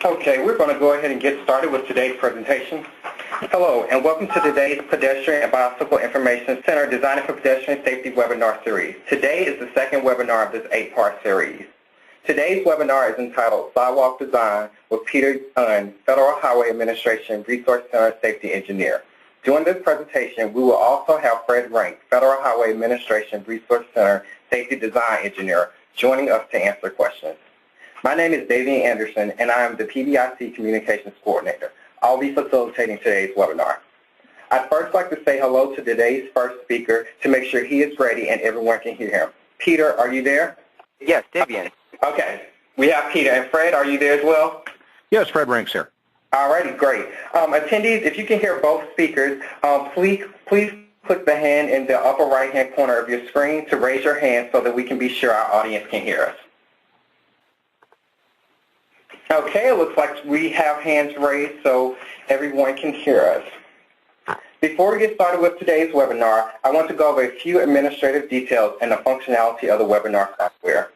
Okay, we're going to go ahead and get started with today's presentation. Hello, and welcome to today's Pedestrian and Bicycle Information Center Designing for Pedestrian Safety webinar series. Today is the second webinar of this 8-part series. Today's webinar is entitled Sidewalk Design with Peter Unn, Federal Highway Administration Resource Center Safety Engineer. During this presentation, we will also have Fred Rank, Federal Highway Administration Resource Center Safety Design Engineer, joining us to answer questions. My name is Davian Anderson, and I am the PBIC Communications Coordinator. I'll be facilitating today's webinar. I'd first like to say hello to today's first speaker to make sure he is ready and everyone can hear him. Peter, are you there? Yes, Davian. Okay. We have Peter. And Fred, are you there as well? Yes, Fred Rank's here. All righty, great. Attendees, if you can hear both speakers, please click the hand in the upper right-hand corner of your screen to raise your hand so that we can be sure our audience can hear us. Okay, it looks like we have hands raised so everyone can hear us. Before we get started with today's webinar, I want to go over a few administrative details and the functionality of the webinar software.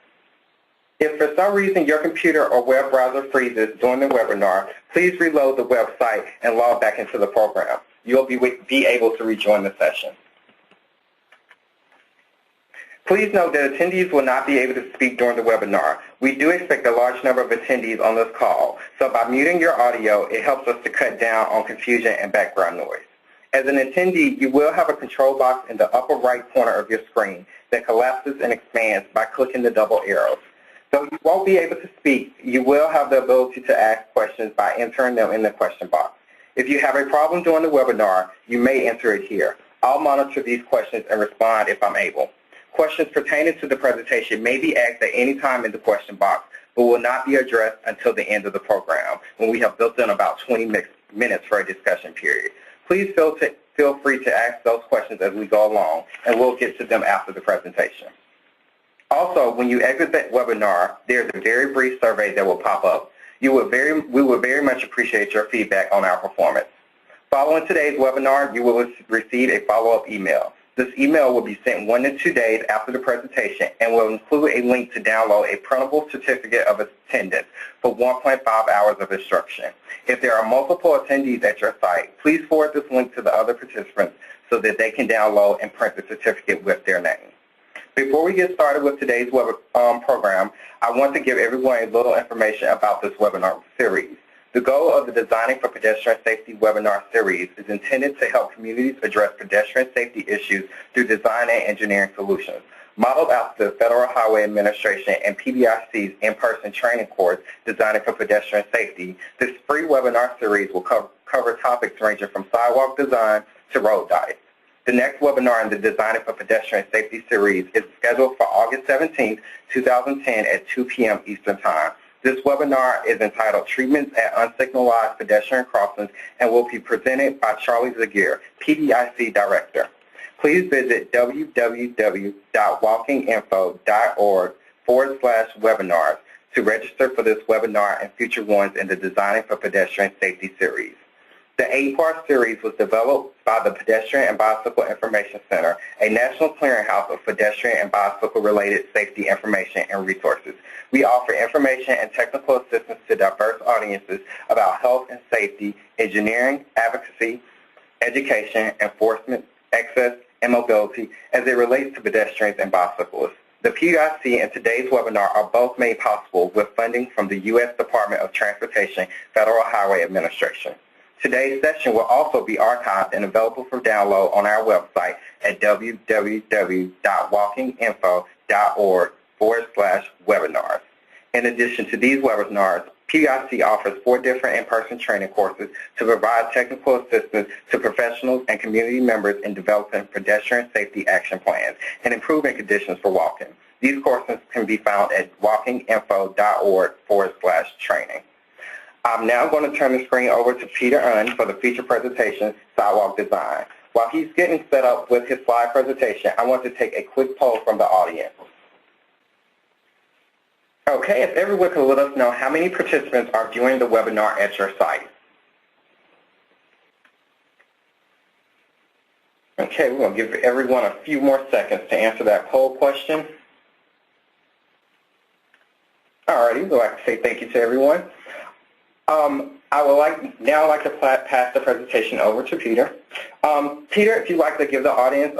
If for some reason your computer or web browser freezes during the webinar, please reload the website and log back into the program. You'll be able to rejoin the session. Please note that attendees will not be able to speak during the webinar. We do expect a large number of attendees on this call, so by muting your audio, it helps us to cut down on confusion and background noise. As an attendee, you will have a control box in the upper right corner of your screen that collapses and expands by clicking the double arrows. Though you won't be able to speak, you will have the ability to ask questions by entering them in the question box. If you have a problem during the webinar, you may enter it here. I'll monitor these questions and respond if I'm able. Questions pertaining to the presentation may be asked at any time in the question box, but will not be addressed until the end of the program, when we have built in about 20 minutes for a discussion period. Please feel free to ask those questions as we go along, and we'll get to them after the presentation. Also, when you exit the webinar, there's a very brief survey that will pop up. We would very much appreciate your feedback on our performance. Following today's webinar, you will receive a follow-up email. This email will be sent 1 to 2 days after the presentation and will include a link to download a printable certificate of attendance for 1.5 hours of instruction. If there are multiple attendees at your site, please forward this link to the other participants so that they can download and print the certificate with their name. Before we get started with today's program, I want to give everyone a little information about this webinar series. The goal of the Designing for Pedestrian Safety webinar series is intended to help communities address pedestrian safety issues through design and engineering solutions. Modeled after the Federal Highway Administration and PBIC's in-person training course, Designing for Pedestrian Safety, this free webinar series will cover topics ranging from sidewalk design to road dice. The next webinar in the Designing for Pedestrian Safety series is scheduled for August 17, 2010 at 2 p.m. Eastern Time. This webinar is entitled Treatments at Unsignalized Pedestrian Crossings and will be presented by Charlie Zaguer, PBIC Director. Please visit www.walkinginfo.org/webinars to register for this webinar and future ones in the Designing for Pedestrian Safety series. The 8-part series was developed by the Pedestrian and Bicycle Information Center, a national clearinghouse of pedestrian and bicycle-related safety information and resources. We offer information and technical assistance to diverse audiences about health and safety, engineering, advocacy, education, enforcement, access, and mobility as it relates to pedestrians and bicyclists. The PBIC and today's webinar are both made possible with funding from the U.S. Department of Transportation Federal Highway Administration. Today's session will also be archived and available for download on our website at www.walkinginfo.org/webinars. In addition to these webinars, PBIC offers 4 different in-person training courses to provide technical assistance to professionals and community members in developing pedestrian safety action plans and improving conditions for walking. These courses can be found at walkinginfo.org/training. I'm now going to turn the screen over to Peter Unn for the feature presentation, Sidewalk Design. While he's getting set up with his slide presentation, I want to take a quick poll from the audience. Okay, if everyone could let us know how many participants are viewing the webinar at your site. Okay, we're going to give everyone a few more seconds to answer that poll question. All righty, we'd like to say thank you to everyone. I would now like to pass the presentation over to Peter. Peter, if you'd like to give the audience,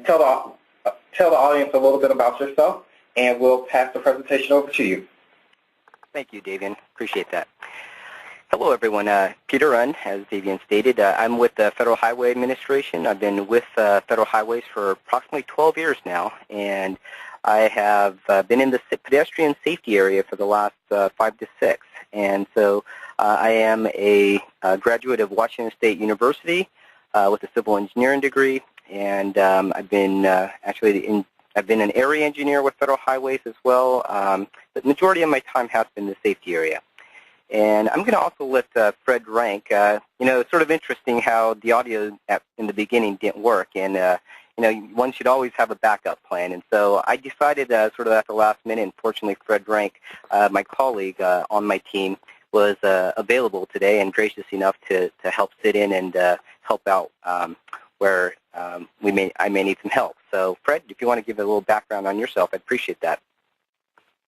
tell the audience a little bit about yourself, and we'll pass the presentation over to you. Thank you, Davian. Appreciate that. Hello, everyone. Peter Runn, as Davian stated. I'm with the Federal Highway Administration. I've been with Federal Highways for approximately 12 years now, and I have been in the pedestrian safety area for the last 5 to 6. And so I am a graduate of Washington State University with a civil engineering degree, and I've been I've been an area engineer with Federal Highways as well. The majority of my time has been the safety area. And I'm going to also let Fred rank. It's sort of interesting how the audio in the beginning didn't work, and one should always have a backup plan. And so I decided sort of at the last minute, and fortunately Fred Rank, my colleague on my team, was available today and gracious enough to help sit in and help out where I may need some help. So Fred, if you want to give a little background on yourself, I'd appreciate that.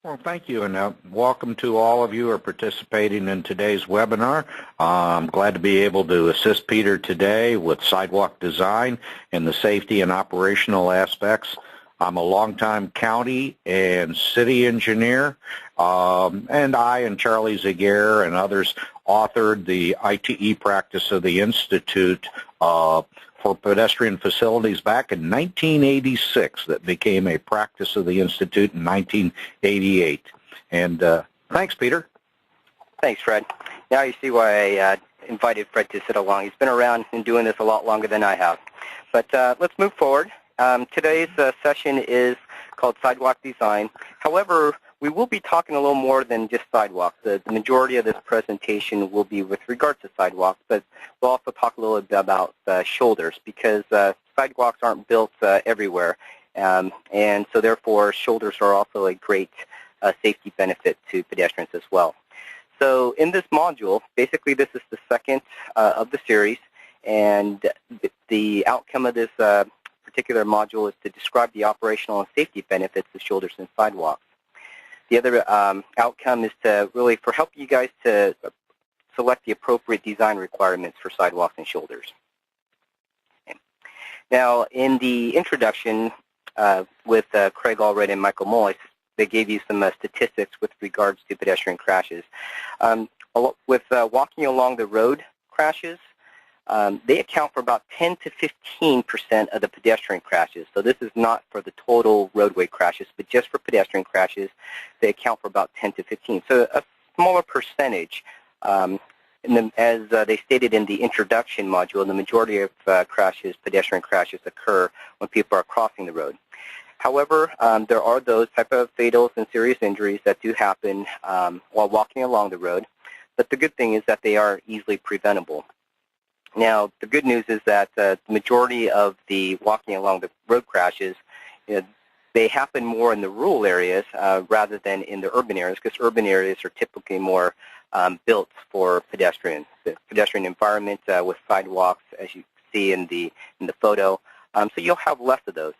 Well, thank you, and welcome to all of you who are participating in today's webinar. I'm glad to be able to assist Peter today with Sidewalk Design and the safety and operational aspects. I'm a longtime county and city engineer, and I and Charlie Zaguer and others authored the ITE practice of the Institute for Pedestrian Facilities back in 1986 that became a practice of the Institute in 1988. And thanks, Peter. Thanks, Fred. Now you see why I invited Fred to sit along. He's been around and doing this a lot longer than I have. But let's move forward. Today's session is called Sidewalk Design. However, we will be talking a little more than just sidewalks. The majority of this presentation will be with regard to sidewalks, but we'll also talk a little bit about shoulders, because sidewalks aren't built everywhere, and so therefore shoulders are also a great safety benefit to pedestrians as well. So in this module, basically this is the second of the series, and the outcome of this particular module is to describe the operational and safety benefits of shoulders and sidewalks. The other outcome is to really help you guys to select the appropriate design requirements for sidewalks and shoulders. Okay. Now, in the introduction with Craig Allred and Michael Mullis, they gave you some statistics with regards to pedestrian crashes. With walking along the road crashes, they account for about 10 to 15% of the pedestrian crashes. So this is not for the total roadway crashes, but just for pedestrian crashes, they account for about 10 to 15. So a smaller percentage. As they stated in the introduction module, the majority of pedestrian crashes occur when people are crossing the road. However, there are those type of fatals and serious injuries that do happen while walking along the road. But the good thing is that they are easily preventable. Now, the good news is that the majority of the walking along the road crashes, they happen more in the rural areas rather than in the urban areas, because urban areas are typically more built for pedestrians. The pedestrian environment with sidewalks, as you see in the photo, so you'll have less of those.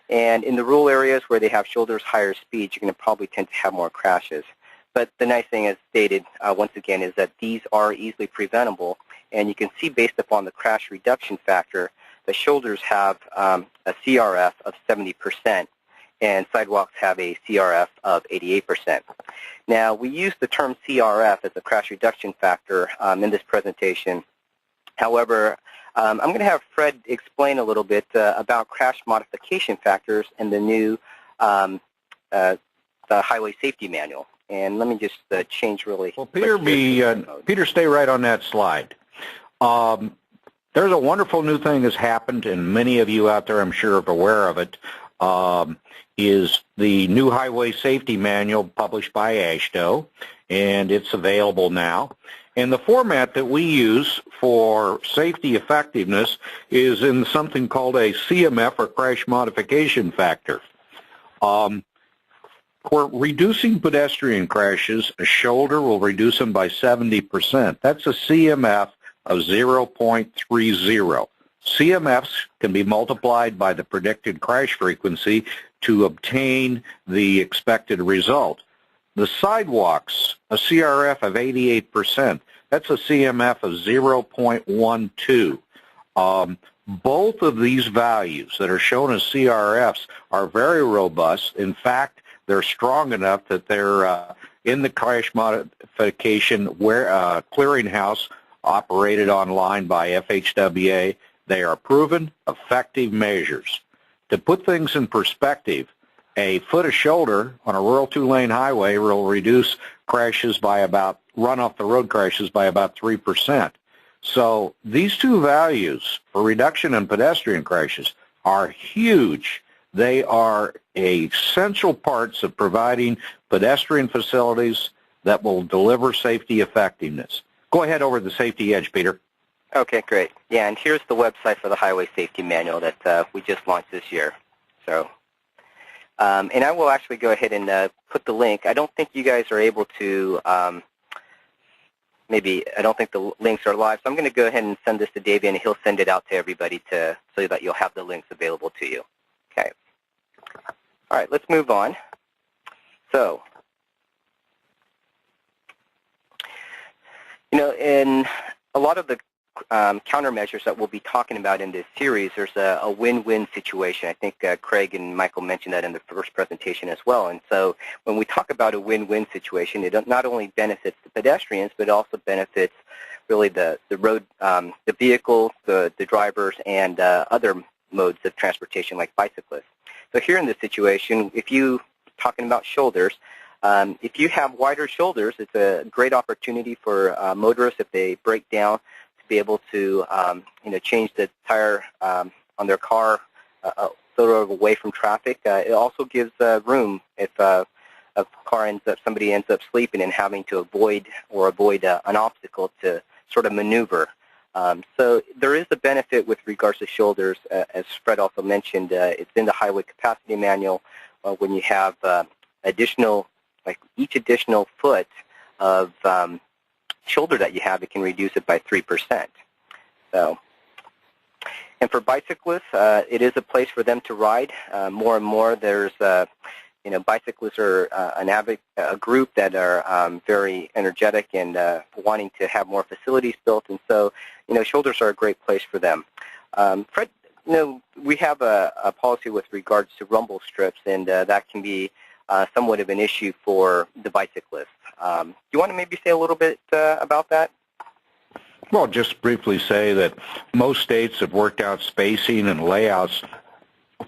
And in the rural areas where they have shoulders, higher speeds, you're going to probably tend to have more crashes. But the nice thing, as stated once again, is that these are easily preventable. And you can see, based upon the crash reduction factor, the shoulders have a CRF of 70%, and sidewalks have a CRF of 88%. Now, we use the term CRF as a crash reduction factor in this presentation. However, I'm going to have Fred explain a little bit about crash modification factors in the new the Highway Safety Manual. And let me just change really. Well, Peter, stay right on that slide. There's a wonderful new thing that's happened, and many of you out there, I'm sure, are aware of it, is the new Highway Safety Manual published by AASHTO, and it's available now. And the format that we use for safety effectiveness is in something called a CMF, or crash modification factor. For reducing pedestrian crashes, a shoulder will reduce them by 70%. That's a CMF of 0.30. CMFs can be multiplied by the predicted crash frequency to obtain the expected result. The sidewalks, a CRF of 88%, That's a CMF of 0.12. Both of these values that are shown as CRFs are very robust. In fact, they're strong enough that they're in the crash modification clearinghouse operated online by FHWA. They are proven, effective measures. To put things in perspective, a foot of shoulder on a rural two-lane highway will reduce crashes by about, run-off-the-road crashes by about 3%. So these two values for reduction in pedestrian crashes are huge. They are essential parts of providing pedestrian facilities that will deliver safety effectiveness. Go ahead over the safety edge, Peter. Okay, great. Yeah, and here's the website for the Highway Safety Manual that we just launched this year. So, and I will actually go ahead and put the link. I don't think you guys are able to, I don't think the links are live, so I'm going to go ahead and send this to Davey, and he'll send it out to everybody so that you'll have the links available to you. Okay. All right, let's move on. So, in a lot of the countermeasures that we'll be talking about in this series, there's a win-win situation. I think Craig and Michael mentioned that in the first presentation as well. And so when we talk about a win-win situation, it not only benefits the pedestrians, but it also benefits really the road, the vehicles, the drivers, and other modes of transportation like bicyclists. So here in this situation, if you talking about shoulders, if you have wider shoulders, it's a great opportunity for motorists if they break down to be able to change the tire on their car sort of away from traffic. It also gives room if somebody ends up sleeping and having to avoid an obstacle to sort of maneuver. So there is a benefit with regards to shoulders, as Fred also mentioned. It's in the Highway Capacity Manual when you have each additional foot of shoulder that you have, it can reduce it by 3%. So, and for bicyclists, it is a place for them to ride. More and more, there's bicyclists are a group that are very energetic and wanting to have more facilities built, and so shoulders are a great place for them. Fred, we have a policy with regards to rumble strips, and that can be somewhat of an issue for the bicyclists. Do you want to maybe say a little bit about that? Well, just briefly say that most states have worked out spacing and layouts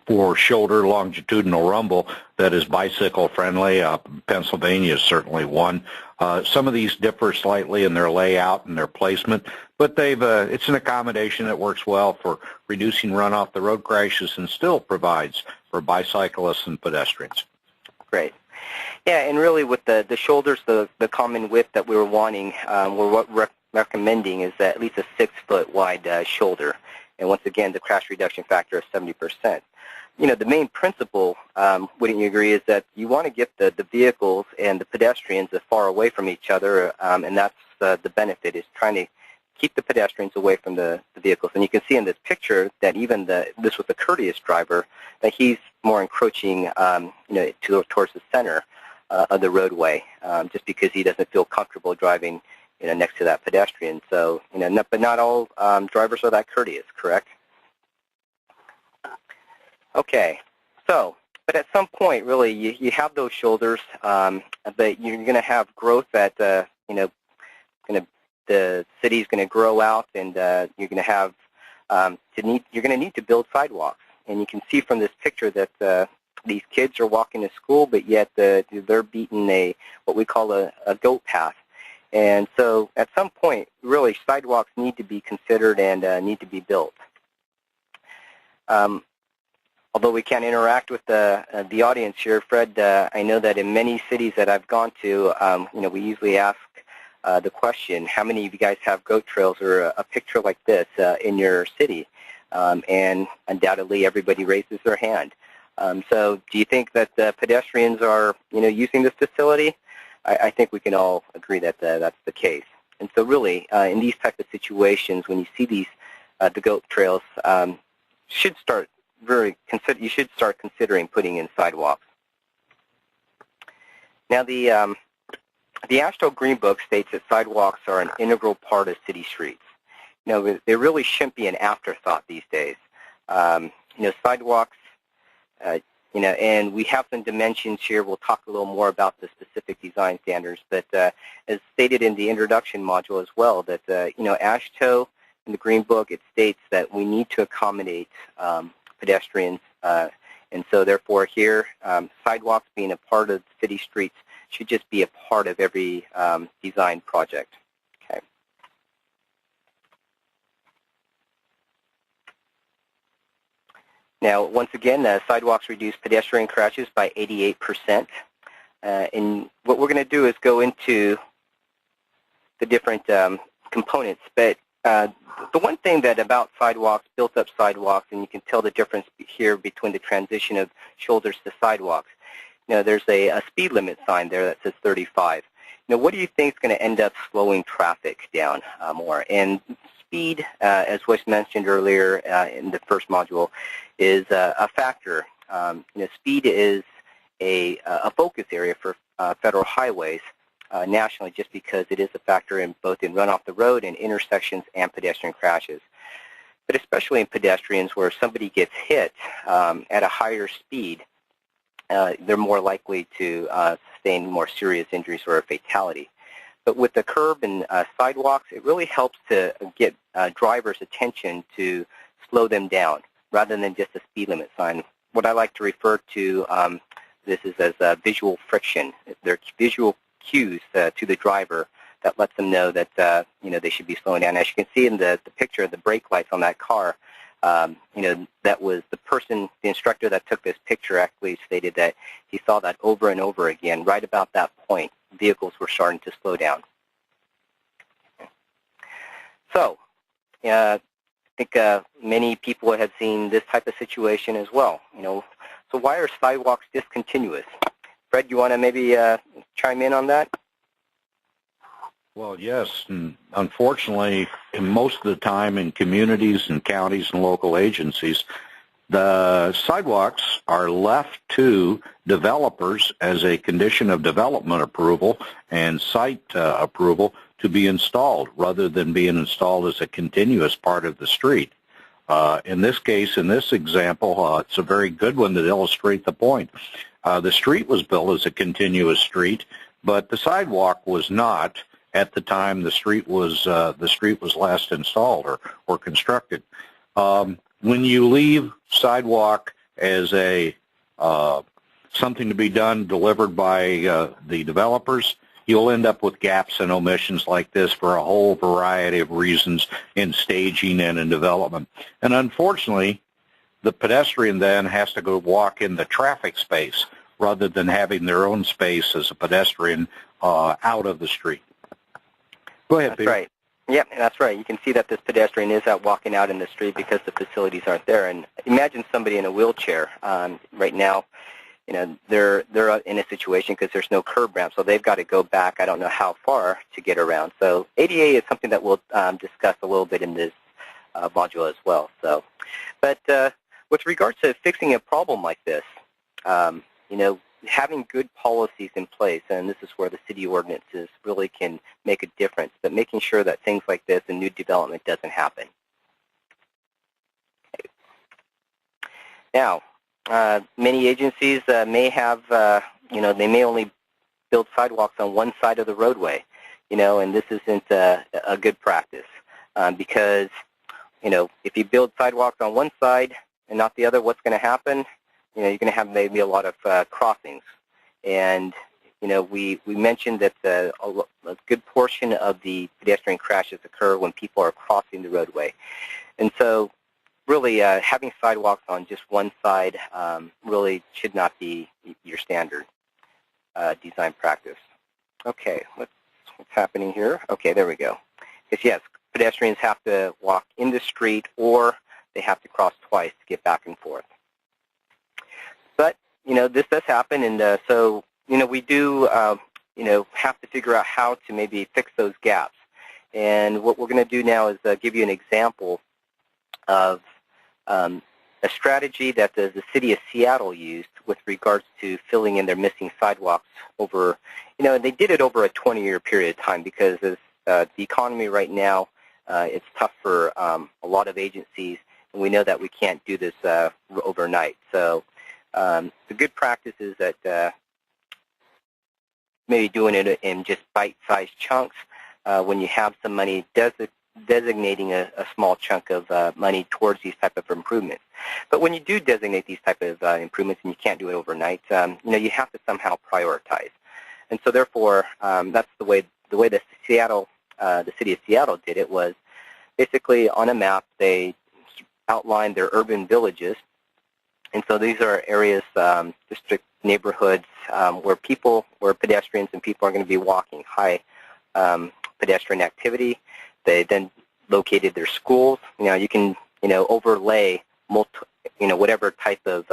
for shoulder longitudinal rumble that is bicycle friendly. Pennsylvania is certainly one. Some of these differ slightly in their layout and their placement, but it's an accommodation that works well for reducing runoff the road crashes and still provides for bicyclists and pedestrians. Great. Yeah, and really with the shoulders, the common width that we were wanting, we're recommending is at least a 6-foot wide shoulder. And once again, the crash reduction factor is 70%. The main principle, wouldn't you agree, is that you want to get the vehicles and the pedestrians as far away from each other, and that's the benefit, is trying to keep the pedestrians away from the vehicles. And you can see in this picture that even this was a courteous driver, that he's more encroaching, towards the center of the roadway, just because he doesn't feel comfortable driving, next to that pedestrian. So, but not all drivers are that courteous, correct? Okay. So, but at some point, really, you have those shoulders, but you're going to have growth that, the city's going to grow out, and you're going to have you're going to need to build sidewalks. And you can see from this picture that these kids are walking to school, but yet they're beating what we call a goat path. And so at some point, really, sidewalks need to be considered and need to be built. Although we can't interact with the audience here, Fred, I know that in many cities that I've gone to, we usually ask the question, how many of you guys have goat trails or a picture like this in your city? And undoubtedly, everybody raises their hand. So do you think that the pedestrians are, using this facility? I think we can all agree that that's the case. And so really, in these type of situations, when you see these, the goat trails, you should start considering putting in sidewalks. Now, the AASHTO Green Book states that sidewalks are an integral part of city streets. They really shouldn't be an afterthought these days. Sidewalks, and we have some dimensions here. We'll talk a little more about the specific design standards, but as stated in the introduction module as well, that, AASHTO in the Green Book, it states that we need to accommodate pedestrians, and so therefore here, sidewalks being a part of city streets should just be a part of every design project. Okay. Now, once again, sidewalks reduce pedestrian crashes by 88%. And what we're going to do is go into the different components. But the one thing that about sidewalks, built-up sidewalks, and you can tell the difference here between the transition of shoulders to sidewalks. There's a speed limit sign there that says 35. What do you think is going to end up slowing traffic down more? And speed, as was mentioned earlier in the first module, is a factor. Speed is a focus area for federal highways nationally, just because it is a factor in both in run off the road and intersections and pedestrian crashes. But especially in pedestrians where somebody gets hit at a higher speed, they're more likely to sustain more serious injuries or a fatality. But with the curb and sidewalks, it really helps to get drivers' attention to slow them down rather than just a speed limit sign. What I like to refer to this is as visual friction. They're visual cues to the driver that lets them know that they should be slowing down. As you can see in the picture, the brake lights on that car, that was the instructor that took this picture actually stated that he saw that over and over again. Right about that point, vehicles were starting to slow down. So, I think many people have seen this type of situation as well. So why are sidewalks discontinuous? Fred, you want to maybe chime in on that? Well, yes, and unfortunately, most of the time in communities and counties and local agencies, the sidewalks are left to developers as a condition of development approval and site approval to be installed rather than being installed as a continuous part of the street. In this case, in this example, it's a very good one to illustrate the point. The street was built as a continuous street, but the sidewalk was not at the time the street was last installed or constructed. When you leave sidewalk as a something to be done, delivered by the developers, you'll end up with gaps and omissions like this for a whole variety of reasons in staging and in development. And unfortunately, the pedestrian then has to go walk in the traffic space rather than having their own space as a pedestrian out of the street. Go ahead, Peter. That's right. Yep, that's right. You can see that this pedestrian is out walking out in the street because the facilities aren't there. And imagine somebody in a wheelchair right now. They're in a situation because there's no curb ramp, so they've got to go back. I don't know how far to get around. So ADA is something that we'll discuss a little bit in this module as well. So, but with regards to fixing a problem like this, having good policies in place, and this is where the city ordinances really can make a difference, but making sure that things like this and new development doesn't happen. Okay. Now, many agencies may have, they may only build sidewalks on one side of the roadway, and this isn't a good practice because, if you build sidewalks on one side and not the other, what's going to happen? You're going to have maybe a lot of crossings. And, we mentioned that a good portion of the pedestrian crashes occur when people are crossing the roadway. And so really having sidewalks on just one side really should not be your standard design practice. Okay, what's happening here? Okay, there we go. Because, yes, pedestrians have to walk in the street or they have to cross twice to get back and forth. But, this does happen, and so, we do, have to figure out how to maybe fix those gaps. And what we're going to do now is give you an example of a strategy that the city of Seattle used with regards to filling in their missing sidewalks over, they did it over a 20-year period of time because as the economy right now, it's tough for a lot of agencies, and we know that we can't do this overnight. So the good practice is that maybe doing it in just bite-sized chunks. When you have some money, designating a small chunk of money towards these type of improvements. But when you do designate these type of improvements and you can't do it overnight, you have to somehow prioritize. And so therefore, that's the way the city of Seattle did it was basically on a map they outlined their urban villages. And so these are areas, district neighborhoods where pedestrians and people are going to be walking, high pedestrian activity. They then located their schools. You can overlay whatever type of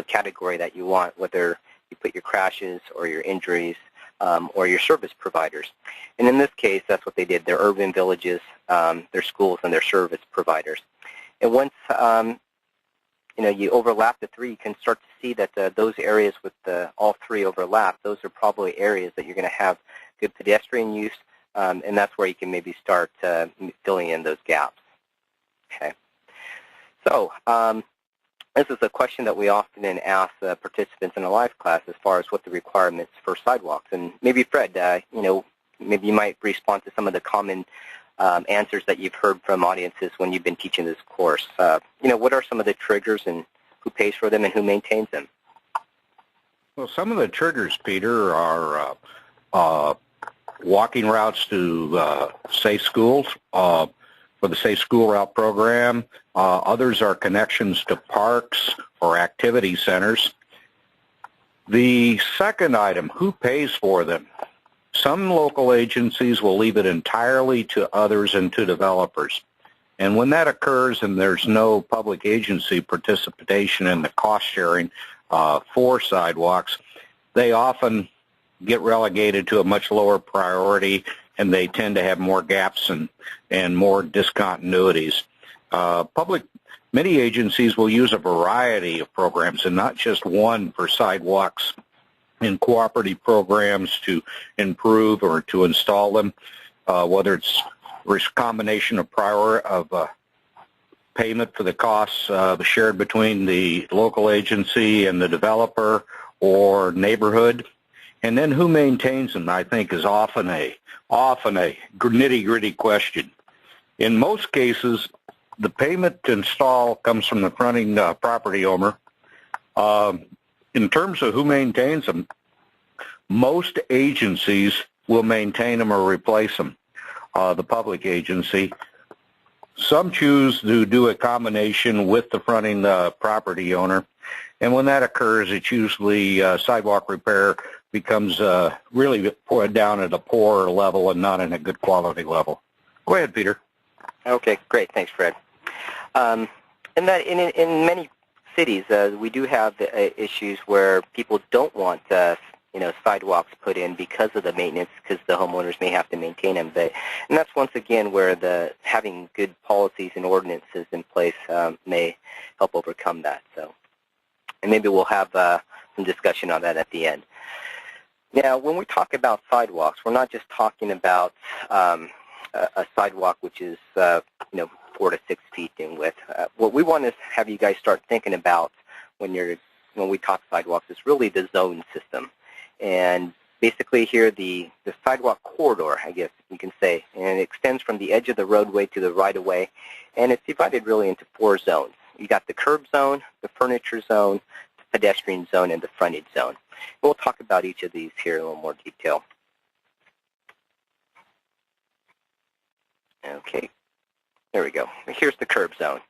category that you want, whether you put your crashes or your injuries or your service providers. And in this case, that's what they did: their urban villages, their schools, and their service providers. And once you overlap the three, you can start to see that those areas with all three overlap, those are probably areas that you're going to have good pedestrian use, and that's where you can maybe start filling in those gaps. Okay. So this is a question that we often ask participants in a live class as far as what the requirements for sidewalks. And maybe Fred, maybe you might respond to some of the common answers that you've heard from audiences when you've been teaching this course. What are some of the triggers and who pays for them and who maintains them? Well, some of the triggers, Peter, are walking routes to safe schools for the Safe School Route program. Others are connections to parks or activity centers. The second item, who pays for them? Some local agencies will leave it entirely to others and to developers. And when that occurs and there's no public agency participation in the cost sharing for sidewalks, they often get relegated to a much lower priority, and they tend to have more gaps and more discontinuities. Many agencies will use a variety of programs and not just one for sidewalks in cooperative programs to improve or to install them, whether it's a combination of payment for the costs shared between the local agency and the developer or neighborhood. And then who maintains them, I think, is often a nitty-gritty question. In most cases, the payment to install comes from the fronting property owner. In terms of who maintains them, most agencies will maintain them or replace them, the public agency. Some choose to do a combination with the fronting property owner, and when that occurs, it's usually sidewalk repair becomes really down at a poor level and not in a good quality level. Go ahead, Peter. Okay, great. Thanks, Fred. And that in many cities, we do have issues where people don't want sidewalks put in because of the maintenance, because the homeowners may have to maintain them. And that's once again where having good policies and ordinances in place may help overcome that. So, and maybe we'll have some discussion on that at the end. Now, when we talk about sidewalks, we're not just talking about a sidewalk which is 4 to 6 feet in width. What we want to have you guys start thinking about when we talk sidewalks is really the zone system. And basically here the sidewalk corridor, I guess you can say, and it extends from the edge of the roadway to the right-of-way, and it's divided really into 4 zones. You got the curb zone, the furniture zone, the pedestrian zone, and the frontage zone. We'll talk about each of these here in a little more detail. Okay, there we go. Here's the curb zone.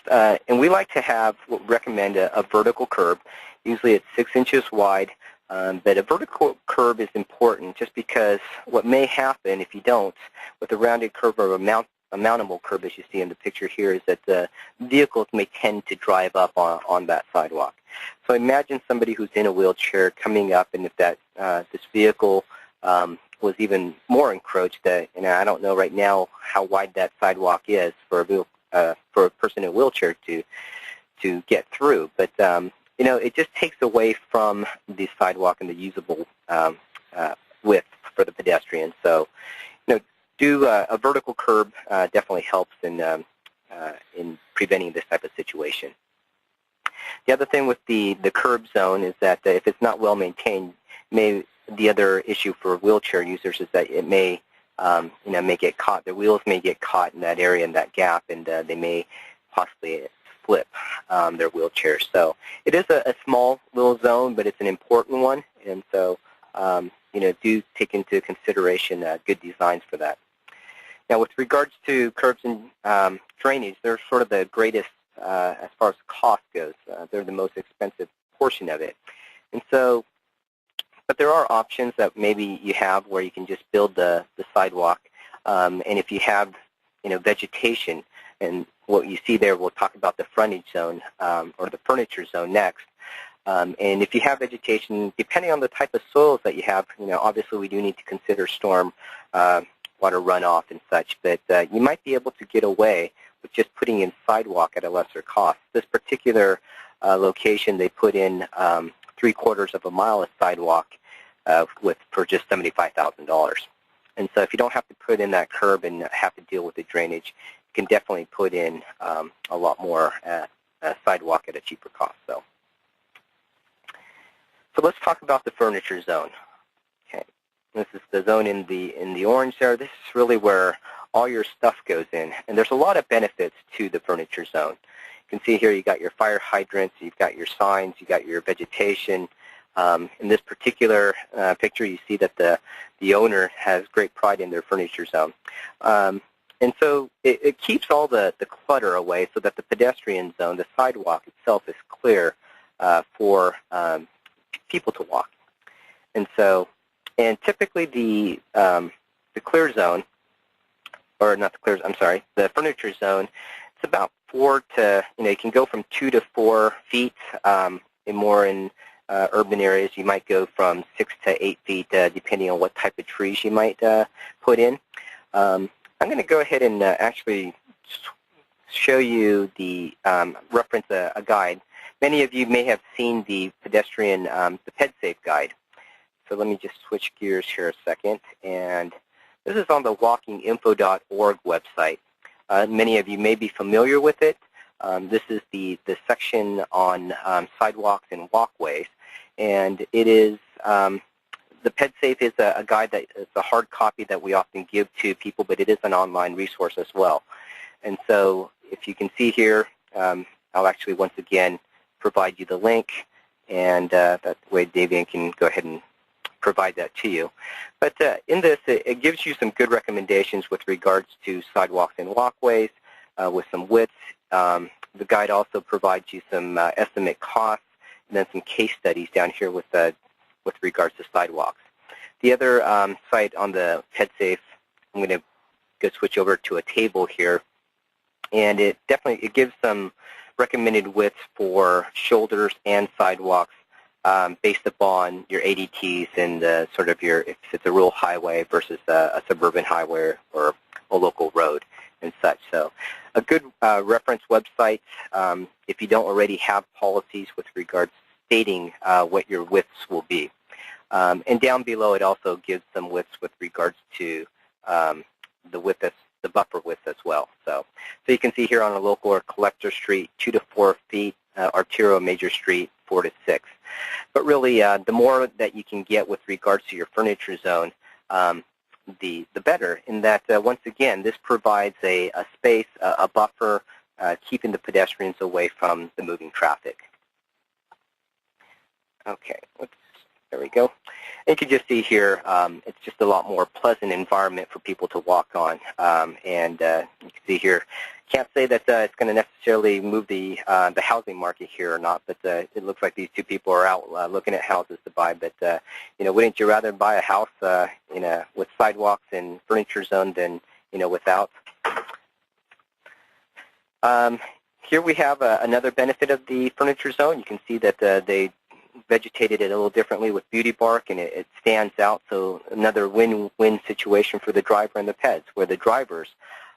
And we like to recommend a vertical curb. Usually it's 6 inches wide, but a vertical curb is important just because what may happen if you don't, with a rounded curb or a mountable curb, as you see in the picture here, is that the vehicles may tend to drive up on that sidewalk. So imagine somebody who's in a wheelchair coming up, and if this vehicle was even more encroached, and I don't know right now how wide that sidewalk is for a person in a wheelchair to get through, but it just takes away from the sidewalk and the usable width for the pedestrian. So, do a vertical curb definitely helps in preventing this type of situation. The other thing with the curb zone is that if it's not well maintained, the other issue for wheelchair users is that it may may get caught. Their wheels may get caught in that area, in that gap, and they may possibly flip their wheelchair. So it is a small little zone, but it's an important one, and so do take into consideration good designs for that. Now, with regards to curbs and drainage, they're sort of the greatest as far as cost goes. They're the most expensive portion of it, and so. But there are options that maybe you have where you can just build the sidewalk, and if you have vegetation, and what you see there, we'll talk about the frontage zone or the furniture zone next. And if you have vegetation, depending on the type of soils that you have, obviously we do need to consider storm water runoff and such, but you might be able to get away with just putting in sidewalk at a lesser cost. This particular location, they put in 3/4 of a mile of sidewalk for just $75,000. And so if you don't have to put in that curb and have to deal with the drainage, you can definitely put in a lot more sidewalk at a cheaper cost. So let's talk about the furniture zone. Okay, this is the zone in the orange there. This is really where all your stuff goes in, and there's a lot of benefits to the furniture zone. You can see here you got your fire hydrants, you've got your signs, you got your vegetation. In this particular picture, you see that the owner has great pride in their furniture zone. And so it keeps all the clutter away so that the pedestrian zone, the sidewalk itself, is clear for people to walk. And so, and typically the clear zone, or not the clear, I'm sorry, the furniture zone, it's about 4 to, it can go from 2 to 4 feet. In urban areas, you might go from 6 to 8 feet, depending on what type of trees you might put in. I'm going to go ahead and actually show you the reference a guide. Many of you may have seen the pedestrian, the PedSafe guide. So let me just switch gears here a second. And this is on the walkinginfo.org website. Many of you may be familiar with it. This is the section on sidewalks and walkways, and it is the PedSafe is a guide that is a hard copy that we often give to people, but it is an online resource as well. And so, if you can see here, I'll actually once again provide you the link, and that way Davian can go ahead and provide that to you. But in this, it gives you some good recommendations with regards to sidewalks and walkways with some widths. The guide also provides you some estimate costs and then some case studies down here with regards to sidewalks. The other site on the PedSafe, I'm going to go switch over to a table here, and it gives some recommended widths for shoulders and sidewalks based upon your ADTs and sort of if it's a rural highway versus a suburban highway or a local road and such. So a good reference website if you don't already have policies with regards to stating what your widths will be. And down below it also gives some widths with regards to the width, the buffer width as well. So you can see here on a local or collector street, 2 to 4 feet, arterial major street, 4 to 6. But really, the more that you can get with regards to your furniture zone, the better, in that, once again, this provides a space, a buffer, keeping the pedestrians away from the moving traffic. Okay, there we go. And you can just see here, it's just a lot more pleasant environment for people to walk on. And you can see here, can't say that it's going to necessarily move the housing market here or not, but it looks like these two people are out looking at houses to buy. But wouldn't you rather buy a house with sidewalks and furniture zone than without? Here we have another benefit of the furniture zone. You can see that they vegetated it a little differently with beauty bark, and it stands out. So another win-win situation for the driver and the peds, where the drivers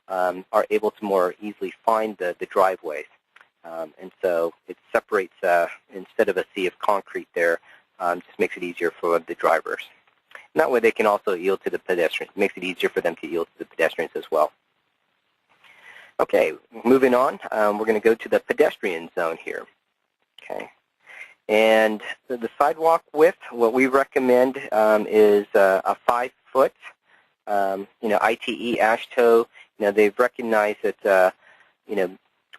are able to more easily find the driveways. And so it separates, instead of a sea of concrete there, just makes it easier for the drivers. And that way they can also yield to the pedestrians. It makes it easier for them to yield to the pedestrians as well. Okay, moving on, we're going to go to the pedestrian zone here. Okay, and the sidewalk width, what we recommend is a 5-foot, ITE AASHTO. They've recognized that,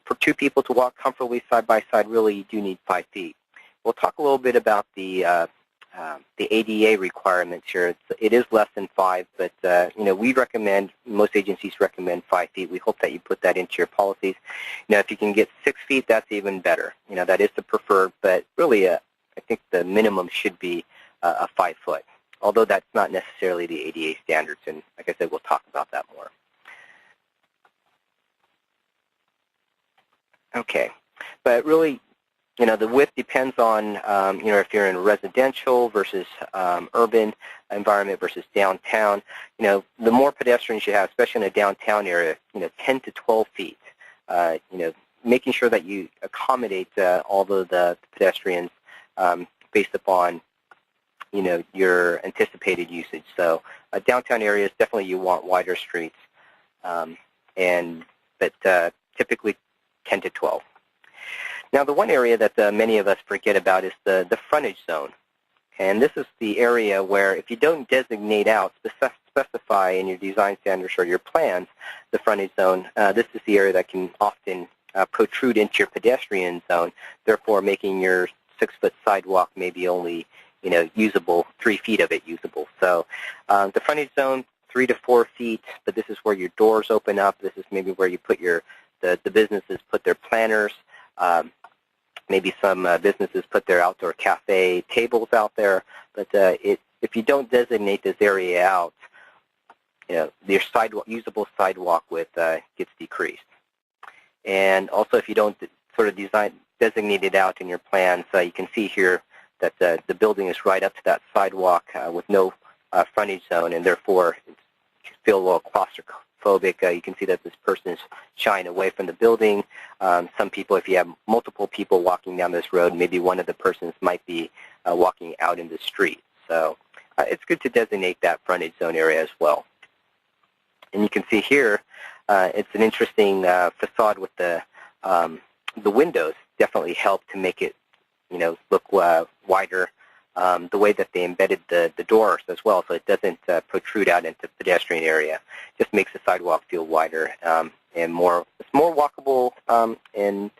for two people to walk comfortably side by side, really you do need 5 feet. We'll talk a little bit about the ADA requirements here. It is less than 5, but we recommend, most agencies recommend 5 feet. We hope that you put that into your policies. If you can get 6 feet, that's even better. That is the preferred, but really, I think the minimum should be a 5 foot. Although that's not necessarily the ADA standards, and like I said, we'll talk about that more. Okay, but really, the width depends on, if you're in a residential versus urban environment versus downtown. The more pedestrians you have, especially in a downtown area, 10 to 12 feet. Making sure that you accommodate all of the pedestrians based upon, your anticipated usage. So downtown areas, definitely you want wider streets, but typically 10 to 12. Now, the one area that many of us forget about is the frontage zone. And this is the area where if you don't designate out, specify in your design standards or your plans the frontage zone, this is the area that can often protrude into your pedestrian zone, therefore making your 6-foot sidewalk maybe only, usable, 3 feet of it usable. So the frontage zone, 3 to 4 feet, but this is where your doors open up. This is maybe where you put the businesses put their planners. Maybe some businesses put their outdoor cafe tables out there, but if you don't designate this area out, your usable sidewalk width gets decreased. And also, if you don't sort of designate it out in your plans, you can see here that the building is right up to that sidewalk with no frontage zone, and therefore you feel a little claustrophobic. You can see that this person is shying away from the building. Some people, if you have multiple people walking down this road, maybe one of the persons might be walking out in the street. So it's good to designate that frontage zone area as well. And you can see here, it's an interesting facade with the windows. Definitely help to make it, look wider. The way that they embedded the doors as well, so it doesn't protrude out into the pedestrian area, just makes the sidewalk feel wider and it's more walkable and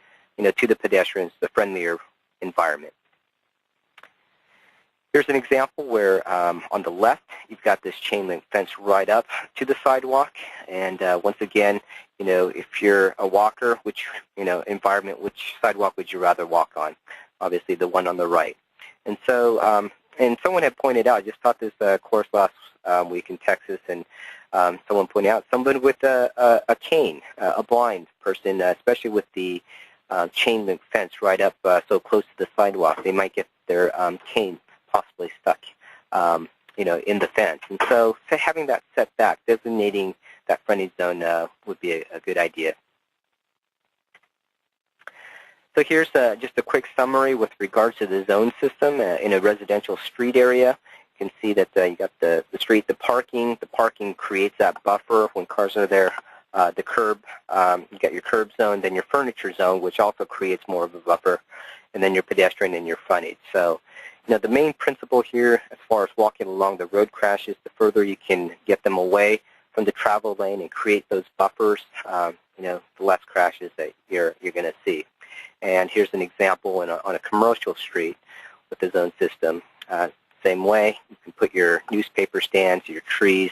to the pedestrians, the friendlier environment. Here's an example where on the left you've got this chain link fence right up to the sidewalk, and once again, if you're a walker, which which sidewalk would you rather walk on? Obviously, the one on the right. And so, and someone had pointed out, I just taught this course last week in Texas, and someone pointed out, someone with a cane, a blind person, especially with the chain link fence right up so close to the sidewalk, they might get their cane possibly stuck, in the fence. And so having that set back, designating that frontage zone would be a good idea. So here's just a quick summary with regards to the zone system in a residential street area. You can see that you got the street, the parking. The parking creates that buffer when cars are there. The curb, you got your curb zone, then your furniture zone, which also creates more of a buffer, and then your pedestrian and your frontage. So, the main principle here as far as walking along the road crashes, the further you can get them away from the travel lane and create those buffers, the less crashes that you're going to see. And here's an example on a commercial street with the zone system. Same way, you can put your newspaper stands, your trees,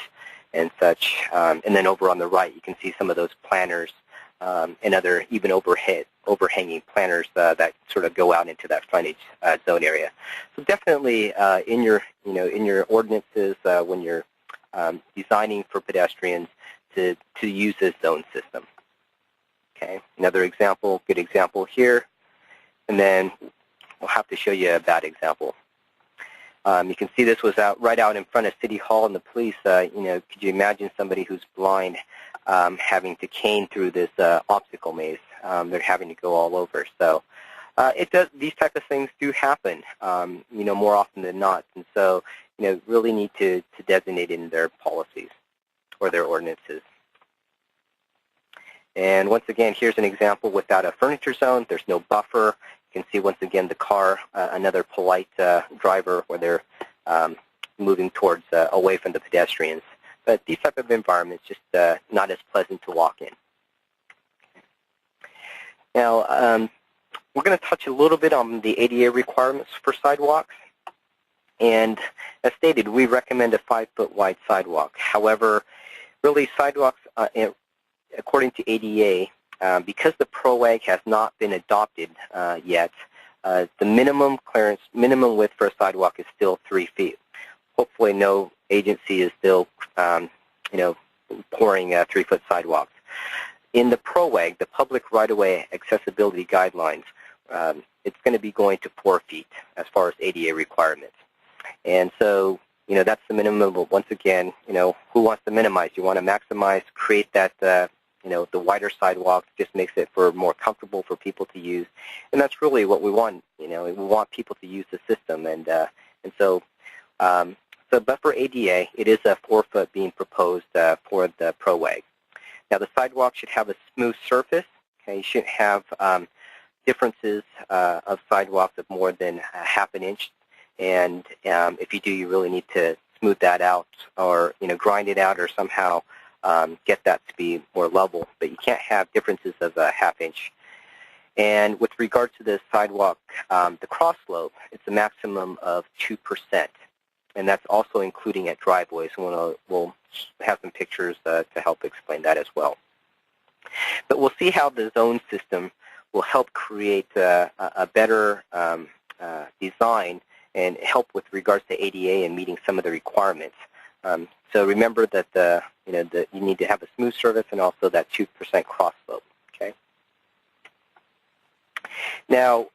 and such. And then over on the right, you can see some of those planters and other even overhanging planters that sort of go out into that frontage zone area. So definitely in your ordinances when you're designing for pedestrians to use this zone system. Okay, another example, good example here, and then we'll have to show you a bad example. You can see this was right out in front of City Hall, and the police, could you imagine somebody who's blind having to cane through this obstacle maze? they're having to go all over. So these type of things do happen, more often than not. And so, really need to designate in their policies or their ordinances. And once again, here's an example without a furniture zone. There's no buffer. You can see once again the car, another polite driver where they're moving towards away from the pedestrians. But these type of environments just not as pleasant to walk in. Now, we're going to touch a little bit on the ADA requirements for sidewalks. And as stated, we recommend a 5-foot wide sidewalk. However, really sidewalks, according to ADA, because the PROWAG has not been adopted yet, the minimum width for a sidewalk is still 3 feet. Hopefully no agency is still, pouring 3-foot sidewalks. In the PROWAG, the Public Right-of-Way Accessibility Guidelines, it's going to be going to 4 feet as far as ADA requirements. And so, that's the minimum. But once again, who wants to minimize? You want to maximize, create that, the wider sidewalk just makes it more comfortable for people to use. And that's really what we want. We want people to use the system. And so, but for ADA, it is a 4-foot being proposed for the PROWAG. Now, the sidewalk should have a smooth surface. Okay, you shouldn't have differences of sidewalks of more than ½ an inch. And if you do, you really need to smooth that out or, grind it out or somehow get that to be more level. But you can't have differences of ½ inch. And with regard to the sidewalk, the cross slope, it's a maximum of 2%. And that's also including at driveways. We'll have some pictures to help explain that as well. But we'll see how the zone system will help create a better design and help with regards to ADA and meeting some of the requirements. So remember that you need to have a smooth surface and also that 2% cross slope. Okay. Now,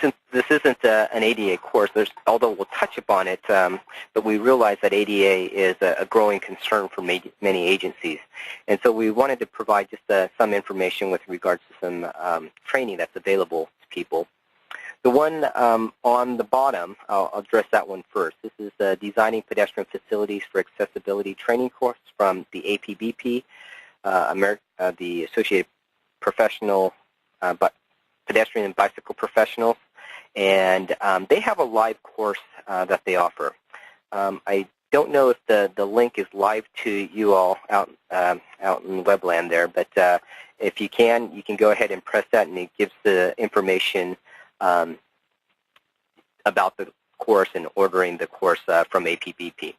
since this isn't an ADA course, although we'll touch upon it, but we realize that ADA is a growing concern for many agencies. And so we wanted to provide just some information with regards to some training that's available to people. The one on the bottom, I'll address that one first. This is the Designing Pedestrian Facilities for Accessibility training course from the APBP, the Associated Professional Pedestrian and Bicycle Professionals, and they have a live course that they offer. I don't know if the link is live to you all out in Webland there, but if you can go ahead and press that, and it gives the information about the course and ordering the course from APBP.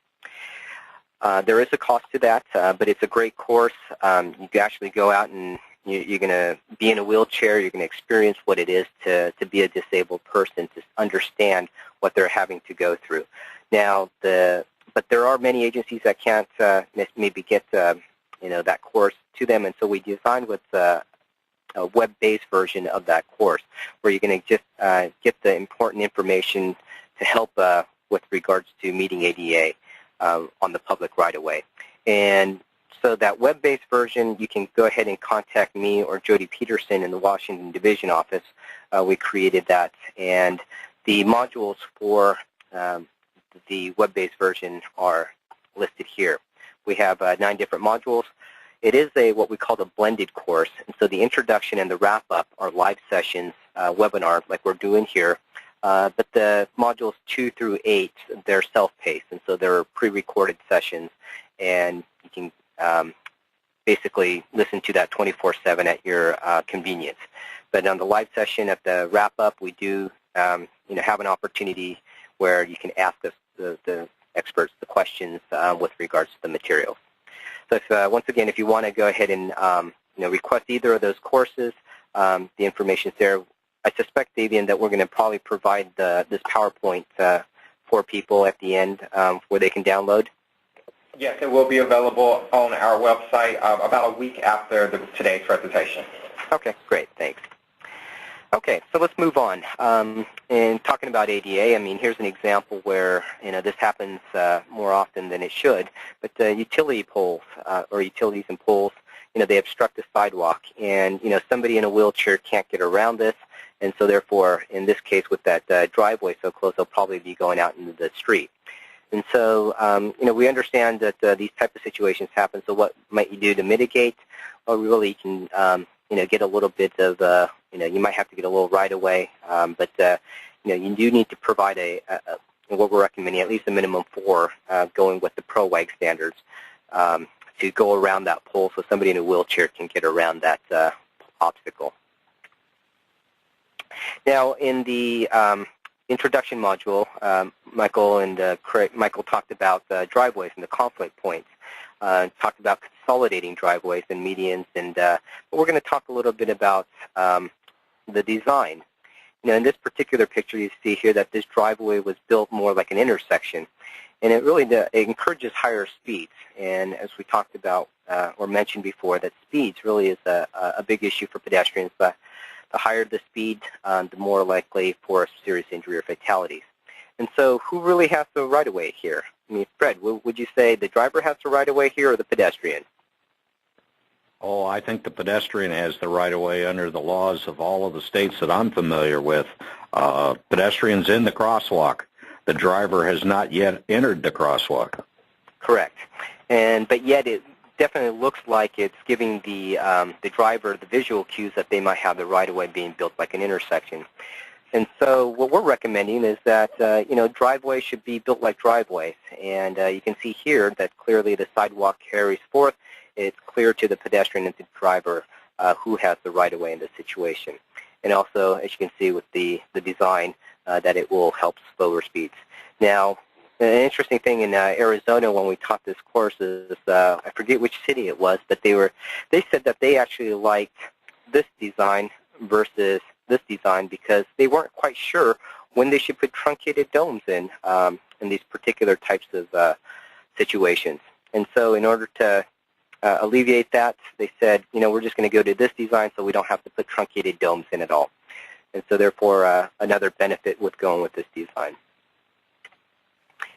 There is a cost to that, but it's a great course. You can actually go out and you're going to be in a wheelchair. You're going to experience what it is to be a disabled person, to understand what they're having to go through. Now, but there are many agencies that can't maybe get that course to them, and so we designed with a web-based version of that course, where you're going to just get the important information to help with regards to meeting ADA on the public right-of-way. And so that web-based version, you can go ahead and contact me or Jody Peterson in the Washington Division office. We created that, and the modules for the web-based version are listed here. We have 9 different modules. It is what we call the blended course, and so the introduction and the wrap-up are live sessions, webinar like we're doing here, but the modules 2 through 8, they're self-paced, and so they're pre-recorded sessions, and you can basically listen to that 24/7 at your convenience. But on the live session at the wrap-up, we do have an opportunity where you can ask us, the experts, the questions with regards to the materials. So once again, if you want to go ahead and request either of those courses, the information's there. I suspect, Davian, that we're going to probably provide this PowerPoint for people at the end where they can download. Yes, it will be available on our website about a week after today's presentation. Okay, great, thanks. Okay, so let's move on. In talking about ADA, I mean, here's an example where this happens more often than it should. But utility poles or utilities and poles, they obstruct the sidewalk, and somebody in a wheelchair can't get around this, and so therefore, in this case, with that driveway so close, they'll probably be going out into the street. And so, we understand that these type of situations happen. So, what might you do to mitigate? Well, really, you can, get a little bit of, you might have to get a little right away, but you do need to provide what we're recommending, at least a minimum 4, going with the ProWAG standards, to go around that pole so somebody in a wheelchair can get around that obstacle. Now, in the introduction module, Michael talked about driveways and the conflict points, talked about consolidating driveways and medians, and but we're going to talk a little bit about the design. In this particular picture, you see here that this driveway was built more like an intersection, and it really it encourages higher speeds. And as we talked about or mentioned before, that speeds really is a big issue for pedestrians. But the higher the speed, the more likely for serious injury or fatalities. And so, who really has the right-of-way here? I mean, Fred, would you say the driver has the right-of-way here, or the pedestrian? Oh, I think the pedestrian has the right-of-way under the laws of all of the states that I'm familiar with. Pedestrians in the crosswalk. The driver has not yet entered the crosswalk. Correct. But yet it definitely looks like it's giving the driver the visual cues that they might have the right-of-way being built like an intersection. And so what we're recommending is that, driveways should be built like driveways. And you can see here that clearly the sidewalk carries forth. It's clear to the pedestrian and the driver who has the right-of-way in this situation. And also, as you can see with the design, that it will help slower speeds. Now, an interesting thing in Arizona when we taught this course is, I forget which city it was, but they said that they actually liked this design versus this design because they weren't quite sure when they should put truncated domes in these particular types of situations. And so in order to alleviate that, they said, we're just going to go to this design so we don't have to put truncated domes in at all. And so therefore, another benefit with going with this design.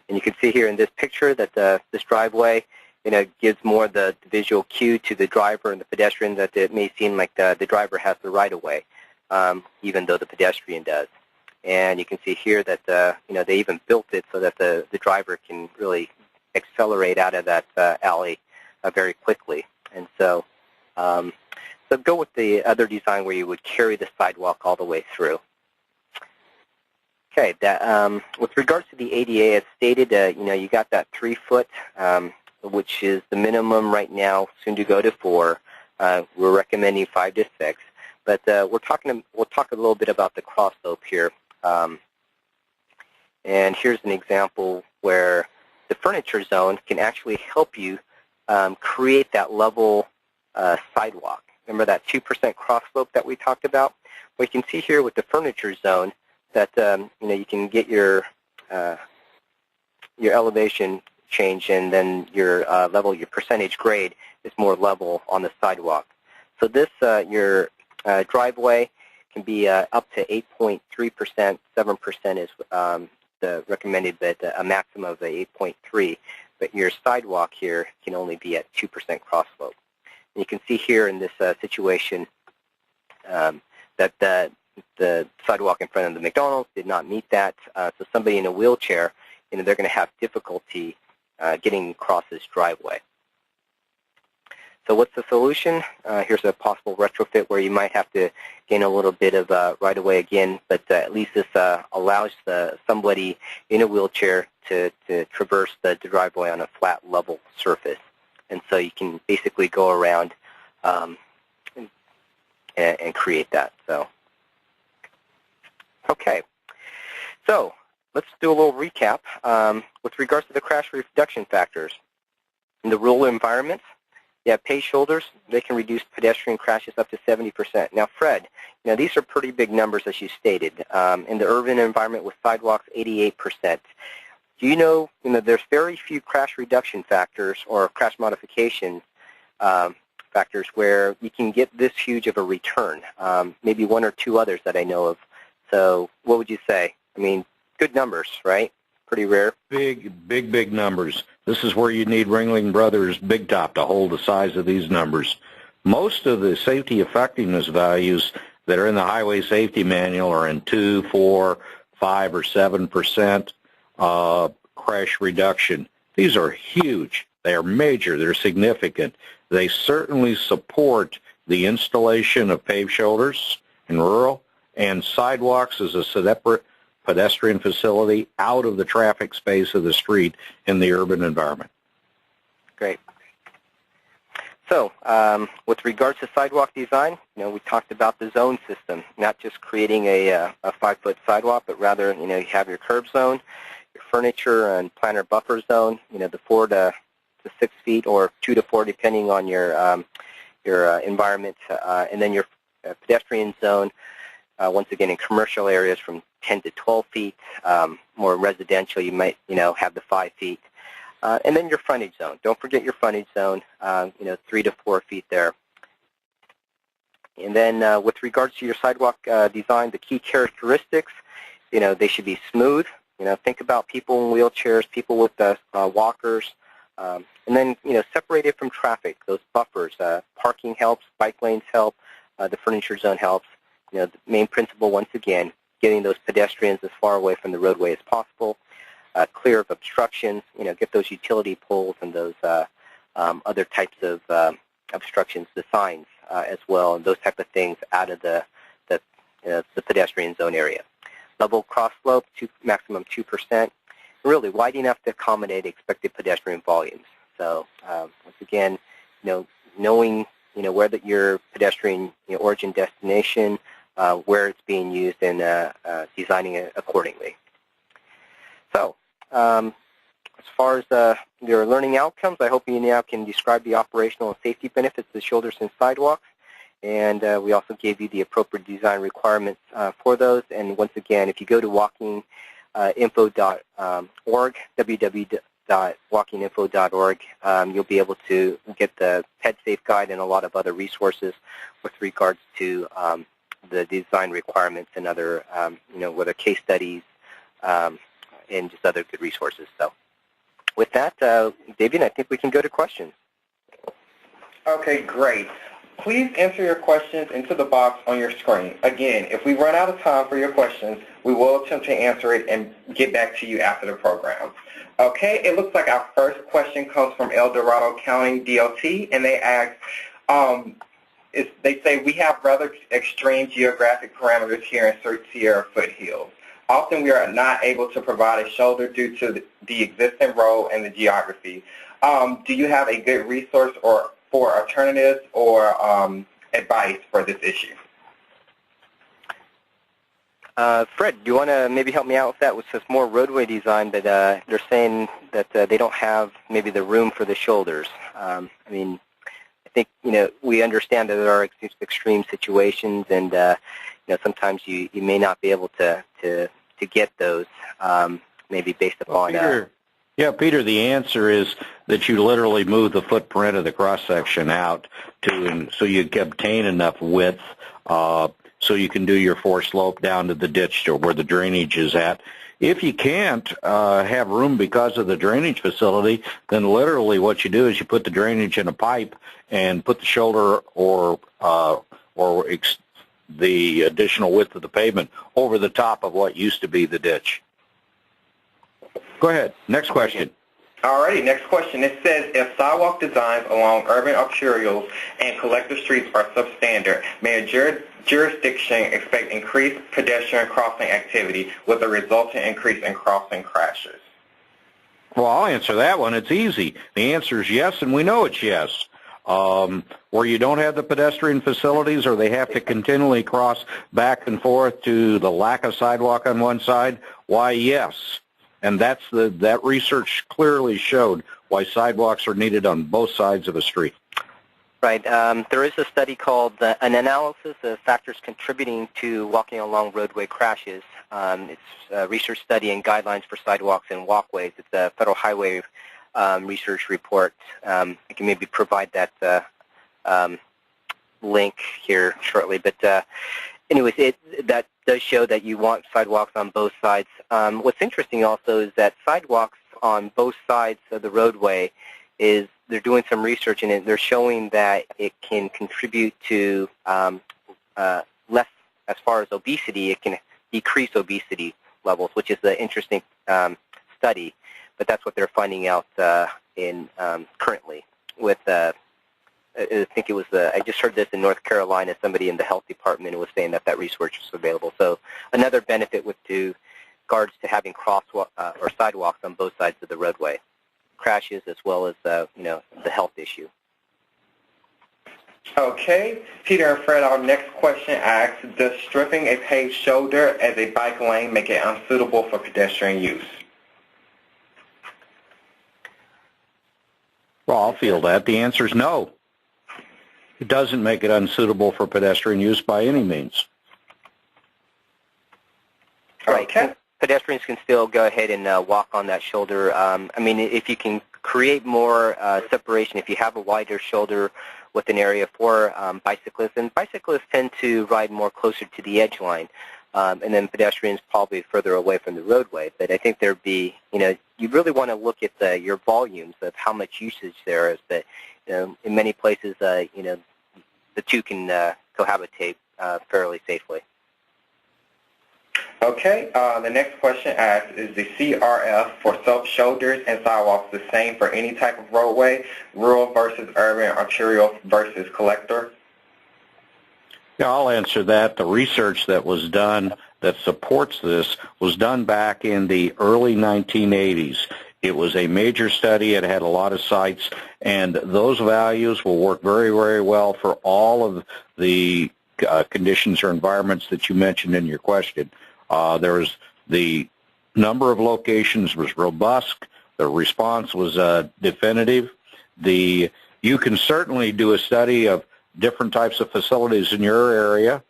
And you can see here in this picture that this driveway, gives more the visual cue to the driver and the pedestrian that it may seem like the driver has the right-of-way, even though the pedestrian does. And you can see here that, they even built it so that the driver can really accelerate out of that alley very quickly. And so, so go with the other design where you would carry the sidewalk all the way through. Okay, with regards to the ADA, as stated, you got that 3-foot, which is the minimum right now, soon to go to 4. We're recommending 5 to 6. But we'll talk a little bit about the cross slope here. And here's an example where the furniture zone can actually help you create that level sidewalk. Remember that 2% cross slope that we talked about? Well, you can see here with the furniture zone that you can get your elevation change, and then your your percentage grade is more level on the sidewalk. So this your driveway can be up to 8.3%. 7% is the recommended, but a maximum of 8.3. But your sidewalk here can only be at 2% cross slope. And you can see here in this situation that the sidewalk in front of the McDonald's did not meet that. So somebody in a wheelchair, they're going to have difficulty getting across this driveway. So what's the solution? Here's a possible retrofit where you might have to gain a little bit of right-of-way again, but at least this allows somebody in a wheelchair to traverse the driveway on a flat, level surface. And so you can basically go around and create that. So, okay. So let's do a little recap. With regards to the crash reduction factors, in the rural environments, you have paved shoulders. They can reduce pedestrian crashes up to 70%. Now, Fred, these are pretty big numbers, as you stated. In the urban environment with sidewalks, 88%. Do you know, there's very few crash reduction factors or crash modification factors where you can get this huge of a return, maybe 1 or 2 others that I know of. So what would you say? I mean, good numbers, right? Pretty rare. Big numbers. This is where you need Ringling Brothers Big Top to hold the size of these numbers. Most of the safety effectiveness values that are in the Highway Safety Manual are in 2, 4, 5, or 7% crash reduction. These are huge. They are major. They're significant. They certainly support the installation of paved shoulders in rural and sidewalks as a separate pedestrian facility out of the traffic space of the street in the urban environment. Great. So, with regards to sidewalk design, we talked about the zone system, not just creating a 5-foot sidewalk, but rather, you have your curb zone, your furniture and planter buffer zone, the 4 to 6 feet or 2 to 4, depending on your environment, and then your pedestrian zone. Once again, in commercial areas from 10 to 12 feet. More residential, you might, have the 5 feet. And then your frontage zone. Don't forget your frontage zone, 3 to 4 feet there. And then with regards to your sidewalk design, the key characteristics, they should be smooth. Think about people in wheelchairs, people with walkers. And then, separated from traffic, those buffers. Parking helps, bike lanes help, the furniture zone helps. The main principle, once again, getting those pedestrians as far away from the roadway as possible. Clear of obstructions, get those utility poles and those other types of obstructions, the signs as well, and those type of things out of the pedestrian zone area. Level cross slope, maximum 2%. Really wide enough to accommodate expected pedestrian volumes. So once again, knowing where your pedestrian origin destination, where it's being used, and designing it accordingly. So as far as your learning outcomes, I hope you now can describe the operational and safety benefits of shoulders and sidewalks. And we also gave you the appropriate design requirements for those. And once again, if you go to walkinginfo.org, www.walkinginfo.org, you'll be able to get the PedSafe guide and a lot of other resources with regards to the design requirements and other, whether case studies and just other good resources. So with that, Davian, I think we can go to questions. Okay, great. Please enter your questions into the box on your screen. Again, if we run out of time for your questions, we will attempt to answer it and get back to you after the program. Okay, it looks like our first question comes from El Dorado County DOT, and they ask, they say, we have rather extreme geographic parameters here in Sierra Foothills. Often we are not able to provide a shoulder due to the existing road and the geography. Do you have a good resource for alternatives or advice for this issue? Fred, do you want to maybe help me out with that? With some more roadway design, but they're saying that they don't have maybe the room for the shoulders. I think we understand that there are extreme situations, and sometimes you may not be able to get those, maybe based upon. Yeah, Peter, the answer is that you literally move the footprint of the cross-section out so you can obtain enough width so you can do your forced slope down to the ditch or where the drainage is at. If you can't have room because of the drainage facility, then literally what you do is you put the drainage in a pipe and put the shoulder or the additional width of the pavement over the top of what used to be the ditch. Go ahead. Next question. All righty, next question. It says, if sidewalk designs along urban arterials and collector streets are substandard, may a jurisdiction expect increased pedestrian crossing activity with a resultant increase in crossing crashes? Well, I'll answer that one. It's easy. The answer is yes, and we know it's yes. Where you don't have the pedestrian facilities or they have to continually cross back and forth to the lack of sidewalk on one side, why, yes. And that research clearly showed why sidewalks are needed on both sides of a street. Right. There is a study called an analysis of factors contributing to walking along roadway crashes. It's a research study and guidelines for sidewalks and walkways. It's a Federal Highway research report. I can maybe provide that link here shortly. But anyways, that does show that you want sidewalks on both sides. What's interesting also is that sidewalks on both sides of the roadway is they're doing some research in it. They're showing that it can contribute to less, as far as obesity, it can decrease obesity levels, which is an interesting study. But that's what they're finding out in currently with, I think it was, I just heard this in North Carolina, somebody in the health department was saying that that research is available. So another benefit with regards to having crosswalk or sidewalks on both sides of the roadway, crashes as well as, you know, the health issue. Okay, Peter and Fred, our next question asks, does stripping a paved shoulder as a bike lane make it unsuitable for pedestrian use? Well, I'll field that. The answer is no. It doesn't make it unsuitable for pedestrian use by any means. Right. Okay. Pedestrians can still go ahead and walk on that shoulder. I mean, if you can create more separation, if you have a wider shoulder with an area for bicyclists, and bicyclists tend to ride more closer to the edge line, and then pedestrians probably further away from the roadway. But I think there'd be, you know, you really want to look at your volumes of how much usage there is. But you know, in many places, you know, the two can cohabitate fairly safely. Okay, the next question asks, is the CRF for shoulders and sidewalks the same for any type of roadway, rural versus urban, arterial versus collector? Yeah, I'll answer that. The research that was done that supports this was done back in the early 1980s. It was a major study. It had a lot of sites, and those values will work very, very well for all of the conditions or environments that you mentioned in your question. There was the number of locations was robust. The response was definitive. You can certainly do a study of different types of facilities in your area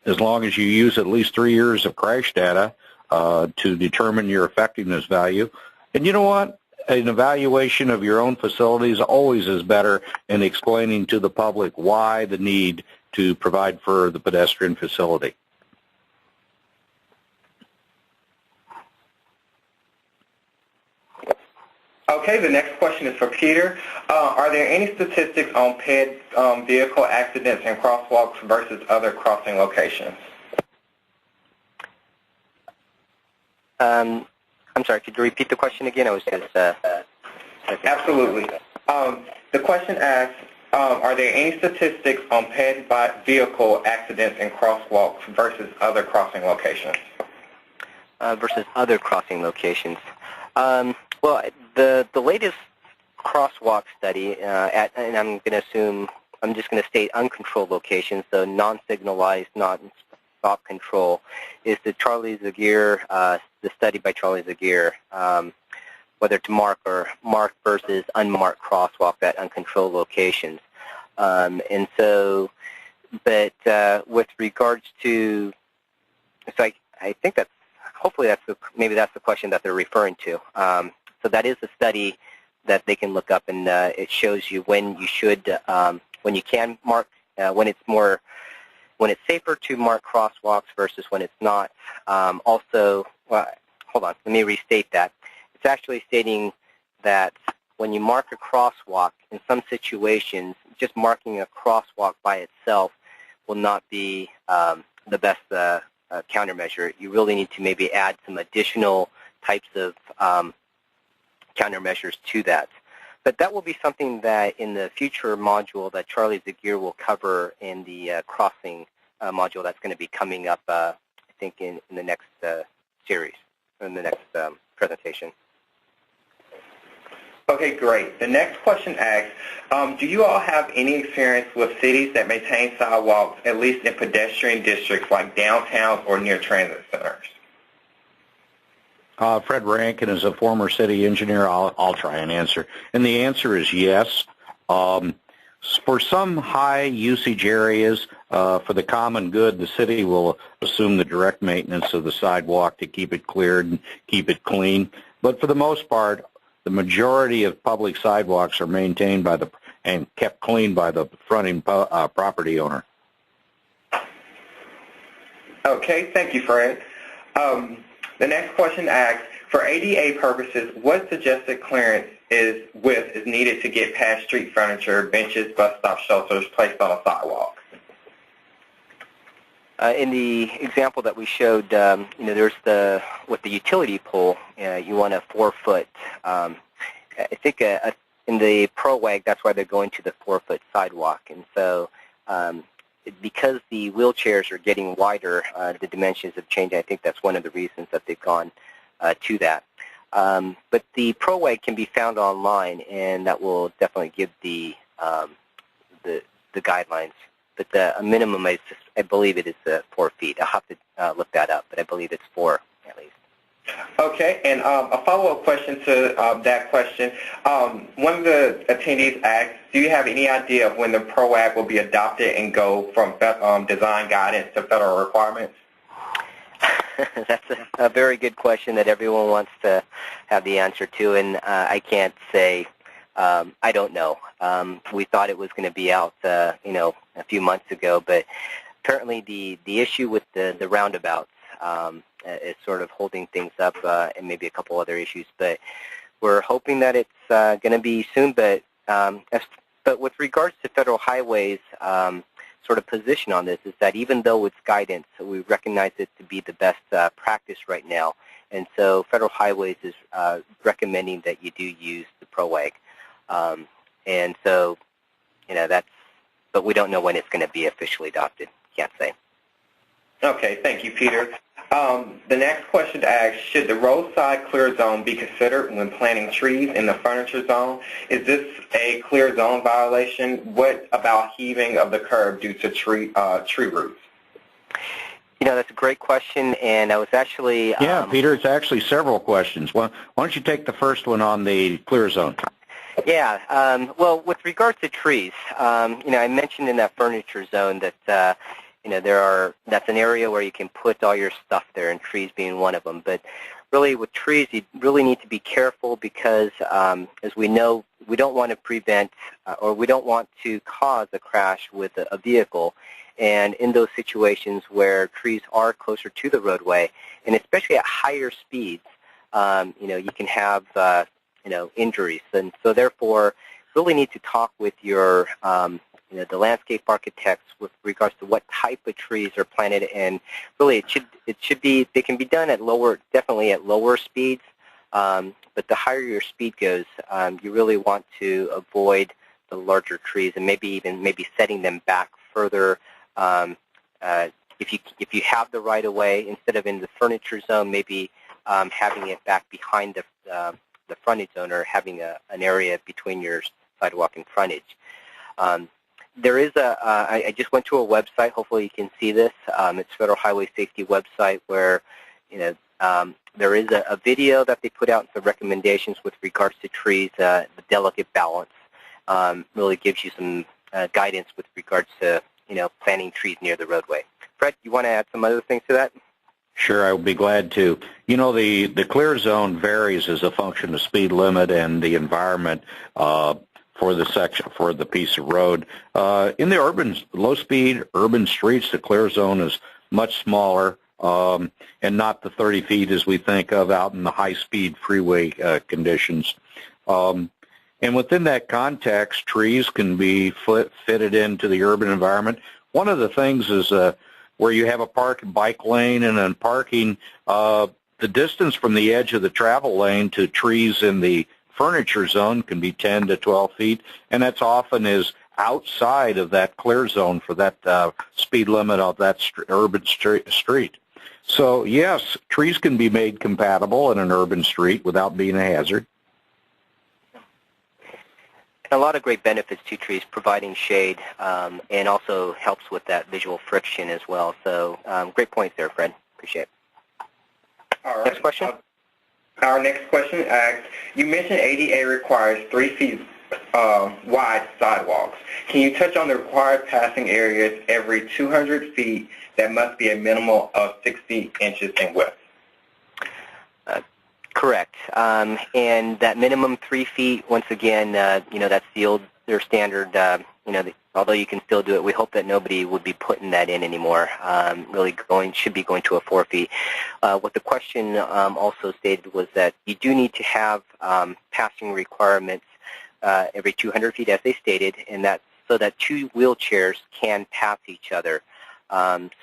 as long as you use at least 3 years of crash data to determine your effectiveness value. And you know what? An evaluation of your own facilities always is better in explaining to the public why the need to provide for the pedestrian facility. Okay, the next question is for Peter. Are there any statistics on paved vehicle accidents and crosswalks versus other crossing locations? I'm sorry, could you repeat the question again? I was just... Absolutely. The question asks, are there any statistics on paved vehicle accidents and crosswalks versus other crossing locations? Versus other crossing locations. Well, the latest crosswalk study, and I'm going to assume, I'm just going to state uncontrolled locations, so non-signalized, non-stop control, is the Charlie Zagier, the study by Charlie Zagier, whether to mark or marked versus unmarked crosswalk at uncontrolled locations. And so, but with regards to, it's like, I think that's, hopefully that's maybe that's the question that they're referring to. So that is a study that they can look up, and it shows you when you should, when you can mark, when it's safer to mark crosswalks versus when it's not. Also, well, hold on, let me restate that. It's actually stating that when you mark a crosswalk, in some situations, just marking a crosswalk by itself will not be the best countermeasure. You really need to maybe add some additional types of countermeasures to that. But that will be something that in the future module that Charlie Zagier will cover in the crossing module that's going to be coming up, I think, in the next series, in the next presentation. Okay, great. The next question asks, do you all have any experience with cities that maintain sidewalks, at least in pedestrian districts like downtowns or near transit centers? Fred Rankin is a former city engineer. I'll try and answer. And the answer is yes. For some high usage areas, for the common good, the city will assume the direct maintenance of the sidewalk to keep it cleared and keep it clean. But for the most part, the majority of public sidewalks are maintained by and kept clean by the fronting property owner. Okay, thank you, Fred. The next question asks, for ADA purposes, what suggested clearance width is needed to get past street furniture, benches, bus stop shelters placed on a sidewalk? In the example that we showed, there's with the utility pole, you want a 4-foot. I think in the ProWag, that's why they're going to the 4-foot sidewalk. And so because the wheelchairs are getting wider, the dimensions have changed. I think that's one of the reasons that they've gone to that. But the ProWag can be found online, and that will definitely give the guidelines. But a minimum, I believe it is 4 feet. I'll have to look that up, but I believe it's 4 at least. Okay, and a follow-up question to that question. One of the attendees asked, do you have any idea of when the ProWag will be adopted and go from design guidance to federal requirements? That's a very good question that everyone wants to have the answer to, and I can't say. I don't know. We thought it was going to be out, a few months ago, but apparently the issue with the roundabouts is sort of holding things up, and maybe a couple other issues. But we're hoping that it's going to be soon. But with regards to federal highways, sort of position on this is that even though it's guidance, we recognize it to be the best practice right now, and so federal highways is recommending that you do use the ProWag. And so, but we don't know when it's going to be officially adopted. Can't say. Okay, thank you, Peter. The next question asks, should the roadside clear zone be considered when planting trees in the furniture zone? Is this a clear zone violation? What about heaving of the curb due to tree roots? That's a great question, and I was actually... Yeah, Peter, it's actually several questions. Why don't you take the first one on the clear zone? Yeah, well, with regards to trees, I mentioned in that furniture zone that, that's an area where you can put all your stuff there, and trees being one of them. But really with trees, you really need to be careful because, as we know, we don't want to prevent or we don't want to cause a crash with a vehicle. And in those situations where trees are closer to the roadway, and especially at higher speeds, you can have injuries. And so therefore, really need to talk with your, the landscape architects with regards to what type of trees are planted. And really, it should be, they can be done at definitely at lower speeds. But the higher your speed goes, you really want to avoid the larger trees and maybe setting them back further. If you have the right of way, instead of in the furniture zone, maybe having it back behind the frontage zone, or having an area between your sidewalk and frontage. There is I just went to a website. Hopefully you can see this. It's Federal Highway Safety website where there is a video that they put out, some recommendations with regards to trees. The delicate balance really gives you some guidance with regards to planting trees near the roadway. Fred, you want to add some other things to that? Sure, I would be glad to. The clear zone varies as a function of speed limit and the environment for the piece of road. In the low-speed urban streets, the clear zone is much smaller and not the 30 feet as we think of out in the high-speed freeway conditions. And within that context, trees can be fitted into the urban environment. One of the things is where you have a park and bike lane and then parking, the distance from the edge of the travel lane to trees in the furniture zone can be 10 to 12 feet, and that's often is outside of that clear zone for that speed limit of that urban street. So, yes, trees can be made compatible in an urban street without being a hazard. A lot of great benefits to trees, providing shade, and also helps with that visual friction as well. So great points there, Fred. Appreciate it. All right. Next question. Our next question asks, you mentioned ADA requires 3 feet wide sidewalks. Can you touch on the required passing areas every 200 feet that must be a minimum of 60 inches in width? Correct. And that minimum 3 feet, once again, that's their standard although you can still do it, we hope that nobody would be putting that in anymore. Really should be going to a 4 feet. What the question also stated was that you do need to have passing requirements every 200 feet, as they stated, and that's so that two wheelchairs can pass each other.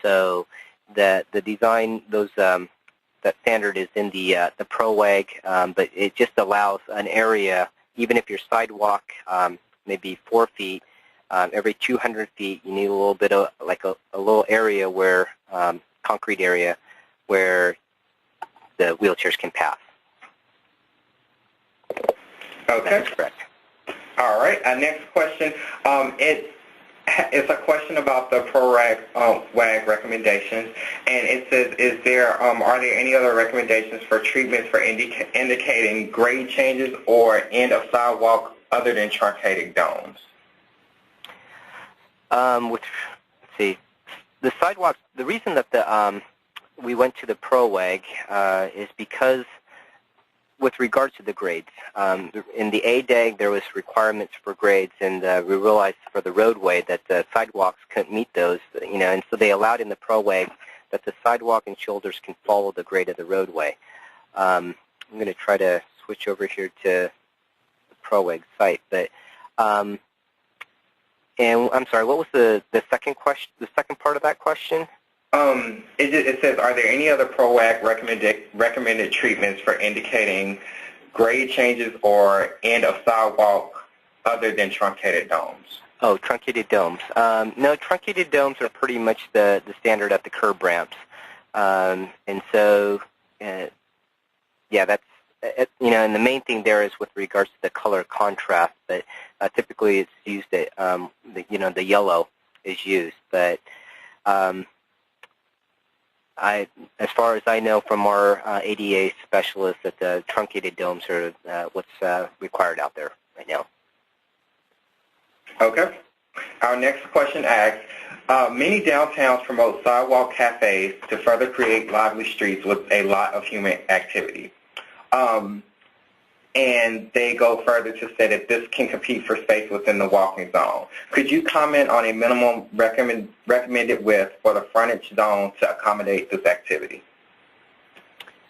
So the design, that standard is in the ProWag, but it just allows an area, even if your sidewalk maybe 4 feet, every 200 feet, you need a little bit of like a little area where concrete area where the wheelchairs can pass. Okay. That's correct. All right. Our next question, it's a question about the ProWag recommendations, and it says, are there any other recommendations for treatments for indicating grade changes or end of sidewalk other than truncated domes? Let's see, the sidewalks. The reason that we went to the ProWag is because, with regards to the grades, in the ADAI there was requirements for grades, and we realized for the roadway that the sidewalks couldn't meet those, and so they allowed in the ProWag that the sidewalk and shoulders can follow the grade of the roadway. I'm going to try to switch over here to the ProWag site, but and I'm sorry, what was the second question? The second part of that question? It says, are there any other ProWag recommended treatments for indicating grade changes or end of sidewalk other than truncated domes? Oh, truncated domes. No, truncated domes are pretty much the standard at the curb ramps. And so, yeah, that's, and the main thing there is with regards to the color contrast, but typically it's used at, the yellow is used, but as far as I know from our ADA specialists, that the truncated domes are what's required out there right now. Okay. Our next question asks, many downtowns promote sidewalk cafes to further create lively streets with a lot of human activity. And they go further to say that this can compete for space within the walking zone. Could you comment on a minimum recommended width for the frontage zone to accommodate this activity?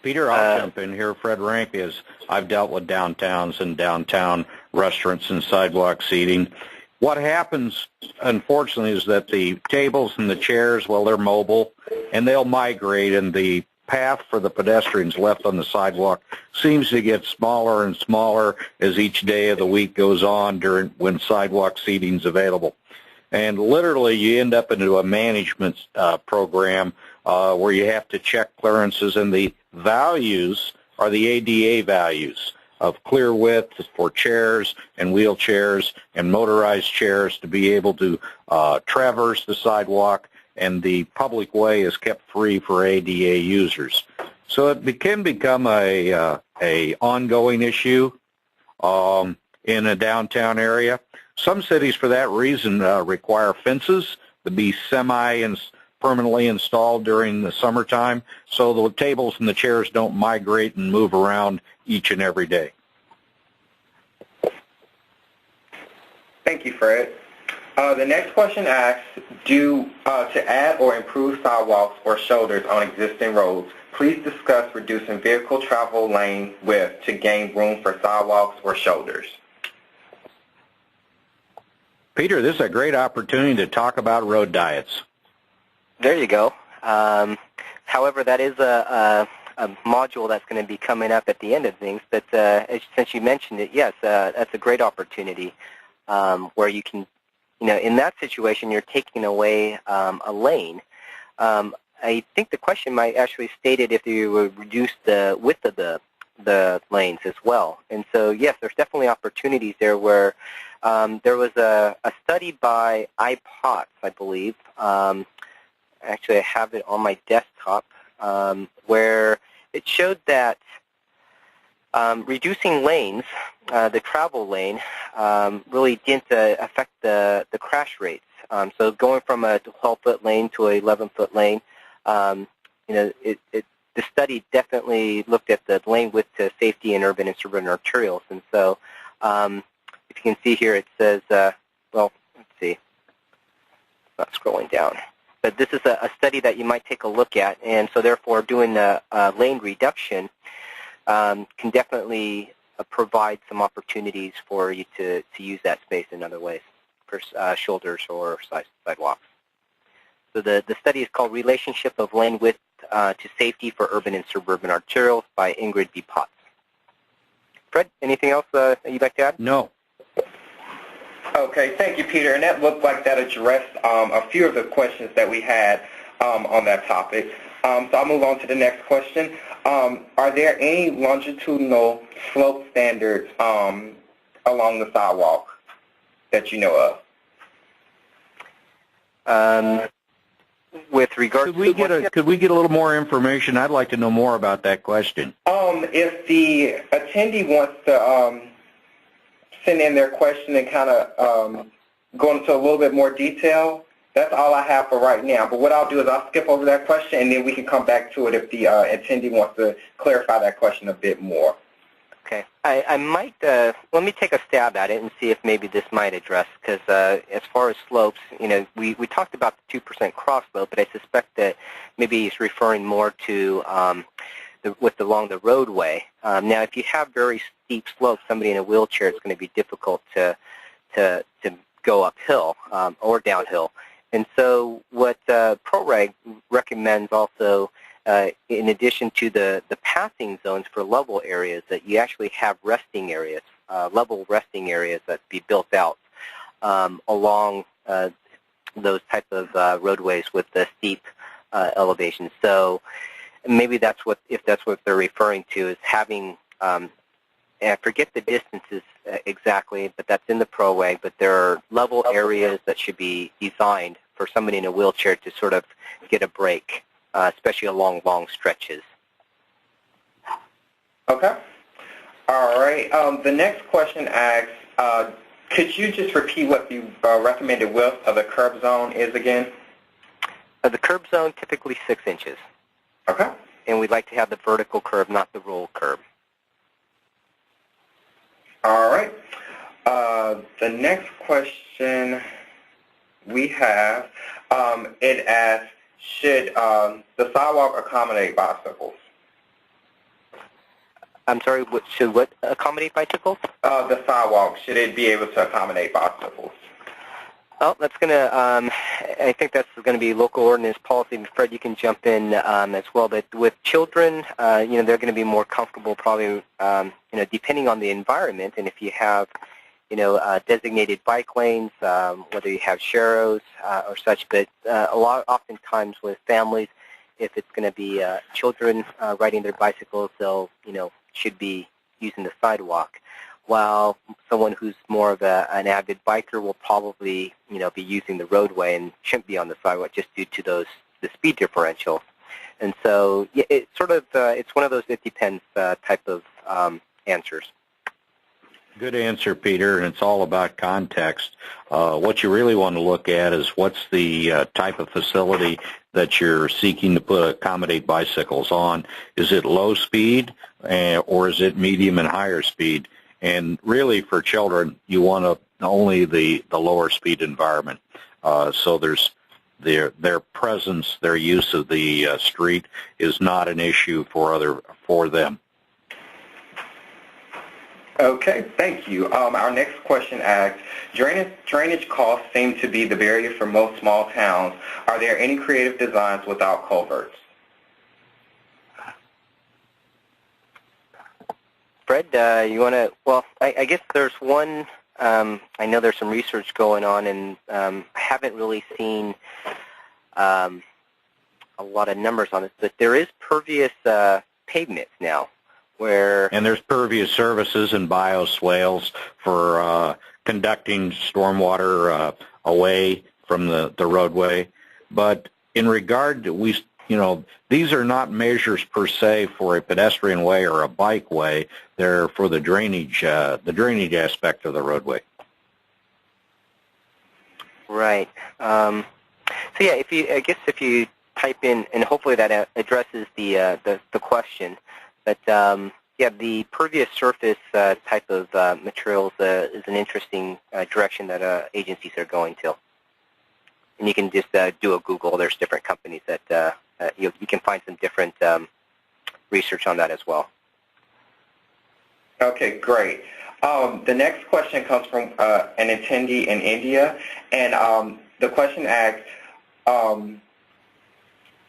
Peter, I'll jump in here. Fred Rank is, I've dealt with downtowns and downtown restaurants and sidewalk seating. What happens, unfortunately, is that the tables and the chairs, well, they're mobile, and they'll migrate, and the path for the pedestrians left on the sidewalk seems to get smaller and smaller as each day of the week goes on when sidewalk seating is available. And literally you end up into a management program where you have to check clearances, and the values are the ADA values of clear width for chairs and wheelchairs and motorized chairs to be able to traverse the sidewalk, and the public way is kept free for ADA users. So it can become a ongoing issue in a downtown area. Some cities, for that reason, require fences to be permanently installed during the summertime, so the tables and the chairs don't migrate and move around each and every day. Thank you, Fred. The next question asks, to add or improve sidewalks or shoulders on existing roads, please discuss reducing vehicle travel lane width to gain room for sidewalks or shoulders. Peter, this is a great opportunity to talk about road diets. There you go. However, that is a module that's going to be coming up at the end of things, but since you mentioned it, yes, that's a great opportunity where you can, in that situation, you're taking away a lane. I think the question might actually state it if you would reduce the width of the lanes as well. And so, yes, there's definitely opportunities there where there was a study by iPots, I believe. Actually, I have it on my desktop, where it showed that reducing lanes, the travel lane, really didn't affect the crash rates. So going from a 12-foot lane to an 11-foot lane, the study definitely looked at the lane width to safety in urban and suburban arterials. And so if you can see here, it says, well, let's see. not scrolling down. But this is a study that you might take a look at, and so therefore doing the lane reduction can definitely provide some opportunities for you to use that space in other ways, for shoulders or sidewalks. So the study is called Relationship of Lane Width to Safety for Urban and Suburban Arterials by Ingrid B. Potts. Fred, anything else that you'd like to add? No. Okay, thank you, Peter. And that looked like that addressed a few of the questions that we had on that topic. So I'll move on to the next question. Are there any longitudinal slope standards along the sidewalk that you know of? With regard could we get a little more information? I'd like to know more about that question. If the attendee wants to send in their question and kind of go into a little bit more detail, that's all I have for right now. But what I'll do is I'll skip over that question, and then we can come back to it if the attendee wants to clarify that question a bit more. Okay. I might, let me take a stab at it and see if maybe this might address, because as far as slopes, you know, we talked about the 2% cross slope, but I suspect that maybe he's referring more to along the roadway. Now, if you have very steep slopes, somebody in a wheelchair, it's going to be difficult to go uphill or downhill. And so what ProReg recommends also, in addition to the passing zones for level areas, that you actually have resting areas, level resting areas that be built out along those type of roadways with the steep elevations. So maybe that's what, if that's what they're referring to, is having, and I forget the distances exactly, but that's in the ProReg, but there are level areas that should be designed for somebody in a wheelchair to sort of get a break, especially along long stretches. Okay. All right. The next question asks, could you just repeat what the recommended width of the curb zone is again? The curb zone, typically 6 inches. Okay. And we'd like to have the vertical curb, not the roll curb. All right. The next question we have, it asks, should the sidewalk accommodate bicycles? I'm sorry, should what accommodate bicycles? The sidewalk, should it be able to accommodate bicycles? Well, that's going to, I think that's going to be local ordinance policy. Fred, you can jump in as well. But with children, you know, they're going to be more comfortable probably, you know, depending on the environment. And if you have, you know, designated bike lanes, whether you have sharrows or such. But oftentimes with families, if it's going to be children riding their bicycles, they'll, you know, should be using the sidewalk. While someone who's more of an avid biker will probably, you know, be using the roadway and shouldn't be on the sidewalk just due to the speed differential. And so yeah, it's sort of it's one of those it depends type of answers. Good answer, Peter, and it's all about context. What you really want to look at is what's the type of facility that you're seeking to accommodate bicycles on. Is it low speed or is it medium and higher speed? And really, for children, you want only the lower speed environment. So there's their presence, their use of the street is not an issue for them. Okay, thank you. Our next question asks, drainage costs seem to be the barrier for most small towns. Are there any creative designs without culverts? Fred, you want to, well, I guess there's one, I know there's some research going on, and I haven't really seen a lot of numbers on it, but there is pervious pavement now. And there's pervious services and bioswales for conducting stormwater away from the roadway. But in regard to, you know, these are not measures per se for a pedestrian way or a bike way. They're for the drainage aspect of the roadway. Right. So yeah, if you type in, and hopefully that addresses the question. But yeah, the pervious surface type of materials is an interesting direction that agencies are going to. And you can just do a Google. There's different companies that you can find some different research on that as well. Okay, great. The next question comes from an attendee in India, and the question asks,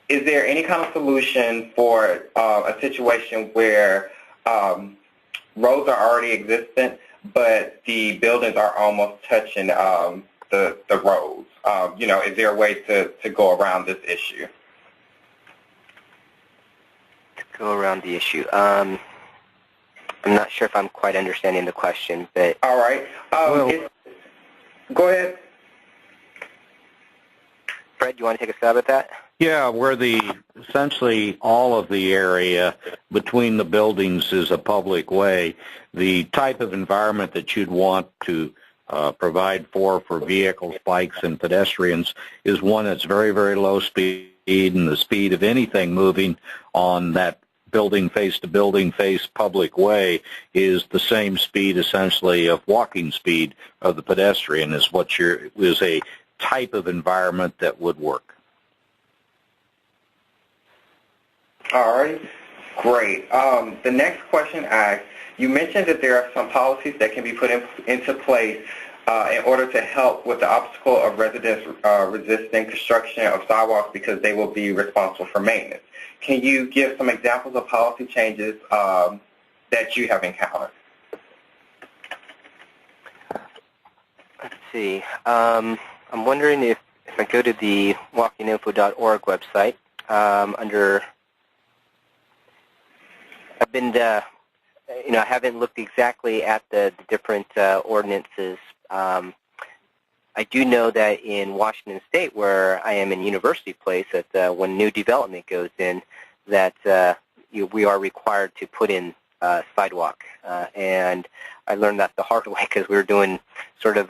is there any kind of solution for a situation where roads are already existent, but the buildings are almost touching the roads? Is there a way to go around this issue? To go around the issue. I'm not sure if I'm quite understanding the question, but... All right. Go ahead. Fred, you want to take a stab at that? Yeah, where essentially all of the area between the buildings is a public way, the type of environment that you'd want to provide for vehicles, bikes, and pedestrians is one that's very, very low speed, and the speed of anything moving on that building face to building face public way is the same speed essentially of walking speed of the pedestrian is a type of environment that would work. All right, great. The next question asks, you mentioned that there are some policies that can be put into place in order to help with the obstacle of residents resisting construction of sidewalks because they will be responsible for maintenance. Can you give some examples of policy changes that you have encountered? Let's see. I'm wondering if I go to the walkinginfo.org website, I haven't looked exactly at the different ordinances. I do know that in Washington State, where I am in University Place, that when new development goes in, that we are required to put in sidewalk. And I learned that the hard way because we were doing sort of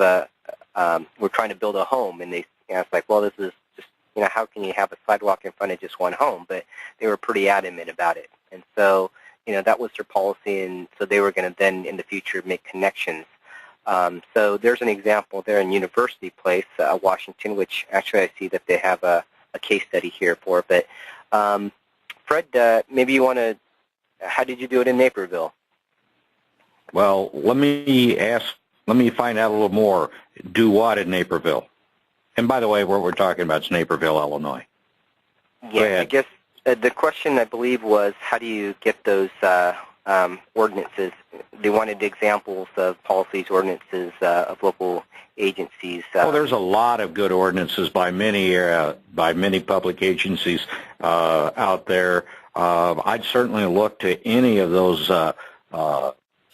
we're trying to build a home, and it's like, well, this is just, how can you have a sidewalk in front of just one home? But they were pretty adamant about it. And so, that was their policy, and so they were going to then in the future make connections. So there's an example there in University Place, Washington, which actually I see that they have a case study here for. But Fred, maybe you want to, how did you do it in Naperville? Well, let me find out a little more. Do what in Naperville? And by the way, what we're talking about is Naperville, Illinois. Yeah, I guess the question, I believe, was how do you get those ordinances? They wanted examples of policies, ordinances of local agencies. Well, there's a lot of good ordinances by many public agencies out there. I'd certainly look to any of those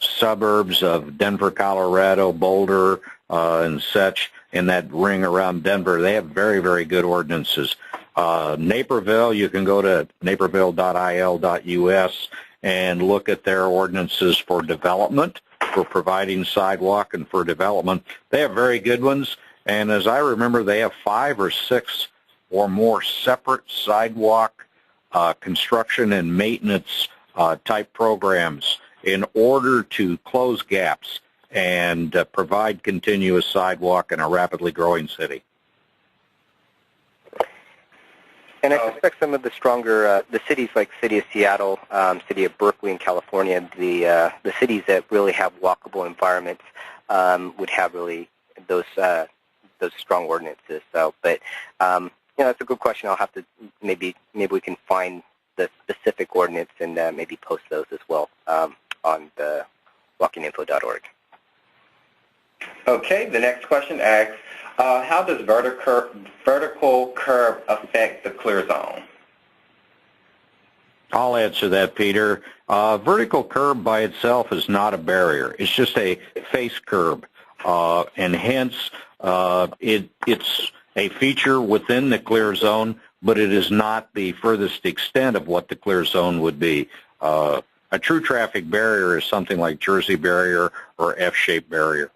suburbs of Denver, Colorado, Boulder, and such, in that ring around Denver. They have very, very good ordinances. Naperville, you can go to naperville.il.us and look at their ordinances for development, for providing sidewalk and for development. They have very good ones, and as I remember, they have 5 or 6 or more separate sidewalk construction and maintenance type programs in order to close gaps and provide continuous sidewalk in a rapidly growing city. And I suspect some of the stronger, the cities like City of Seattle, City of Berkeley in California, the cities that really have walkable environments would have really those strong ordinances. So, but that's a good question. I'll have to maybe we can find the specific ordinance and maybe post those as well on the walkinginfo.org. Okay, the next question asks, how does vertical curb affect the clear zone? I'll answer that, Peter. Vertical curb by itself is not a barrier. It's just a face curb, and hence it's a feature within the clear zone, but it is not the furthest extent of what the clear zone would be. A true traffic barrier is something like Jersey barrier or F-shaped barrier.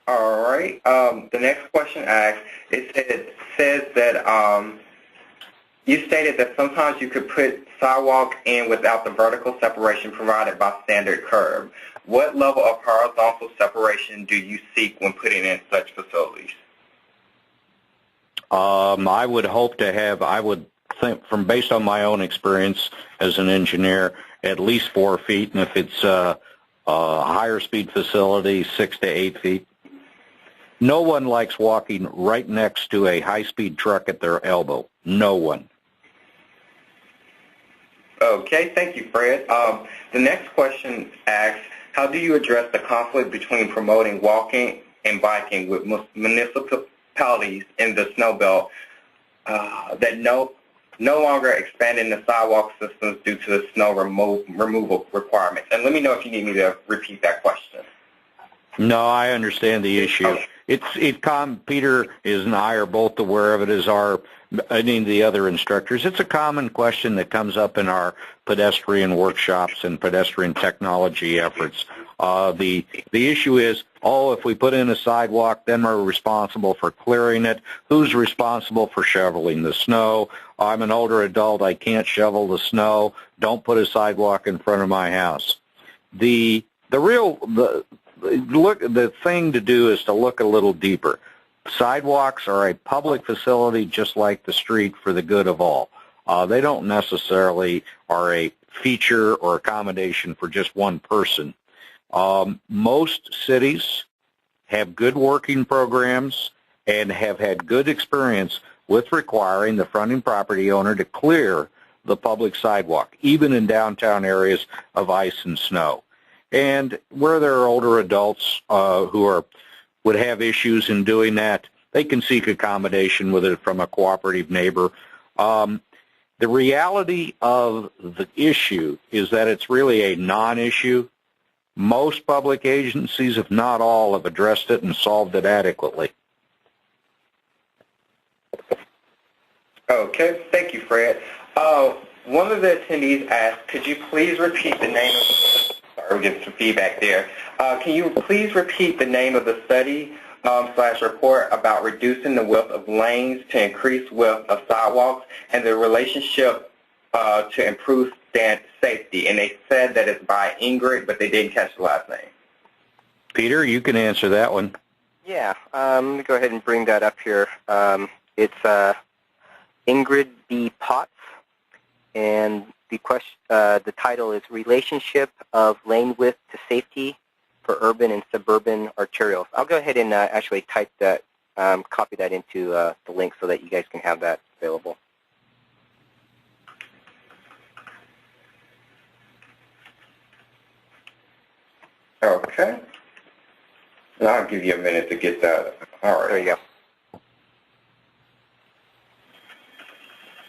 All right. The next question asks, it says that You stated that sometimes you could put sidewalk in without the vertical separation provided by standard curb. What level of horizontal separation do you seek when putting in such facilities? I would hope to have, I would think, from based on my own experience as an engineer, at least 4 feet, and if it's a higher speed facility, 6 to 8 feet. No one likes walking right next to a high-speed truck at their elbow. No one. Okay, thank you, Fred. The next question asks, how do you address the conflict between promoting walking and biking with municipalities in the snow belt that no longer expanding the sidewalk systems due to the snow removal requirements? And let me know if you need me to repeat that question. No, I understand the issue. Peter and I are both aware of it, as are any of the other instructors. It's a common question that comes up in our pedestrian workshops and pedestrian technology efforts. The issue is, if we put in a sidewalk, then we're responsible for clearing it. Who's responsible for shoveling the snow? I'm an older adult. I can't shovel the snow. Don't put a sidewalk in front of my house. The thing to do is to look a little deeper. Sidewalks are a public facility just like the street for the good of all. They don't necessarily are a feature or accommodation for just one person. Most cities have good working programs and have had good experience with requiring the fronting property owner to clear the public sidewalk, even in downtown areas of ice and snow. And where there are older adults who would have issues in doing that, they can seek accommodation with it from a cooperative neighbor. The reality of the issue is that it's really a non-issue. Most public agencies, if not all, have addressed it and solved it adequately. Okay, thank you, Fred. One of the attendees asked, could you please repeat the name of sorry, we're getting some feedback there. Can you please repeat the name of the study / report about reducing the width of lanes to increase width of sidewalks and the relationship to improve safety? And they said that it's by Ingrid, but they didn't catch the last name. Peter, you can answer that one. Yeah, let me go ahead and bring that up here. It's Ingrid B. Potts, and the title is Relationship of Lane Width to Safety for Urban and Suburban Arterials. I'll go ahead and actually type that, copy that into the link so that you guys can have that available. Okay. And I'll give you a minute to get that. All right. There you go.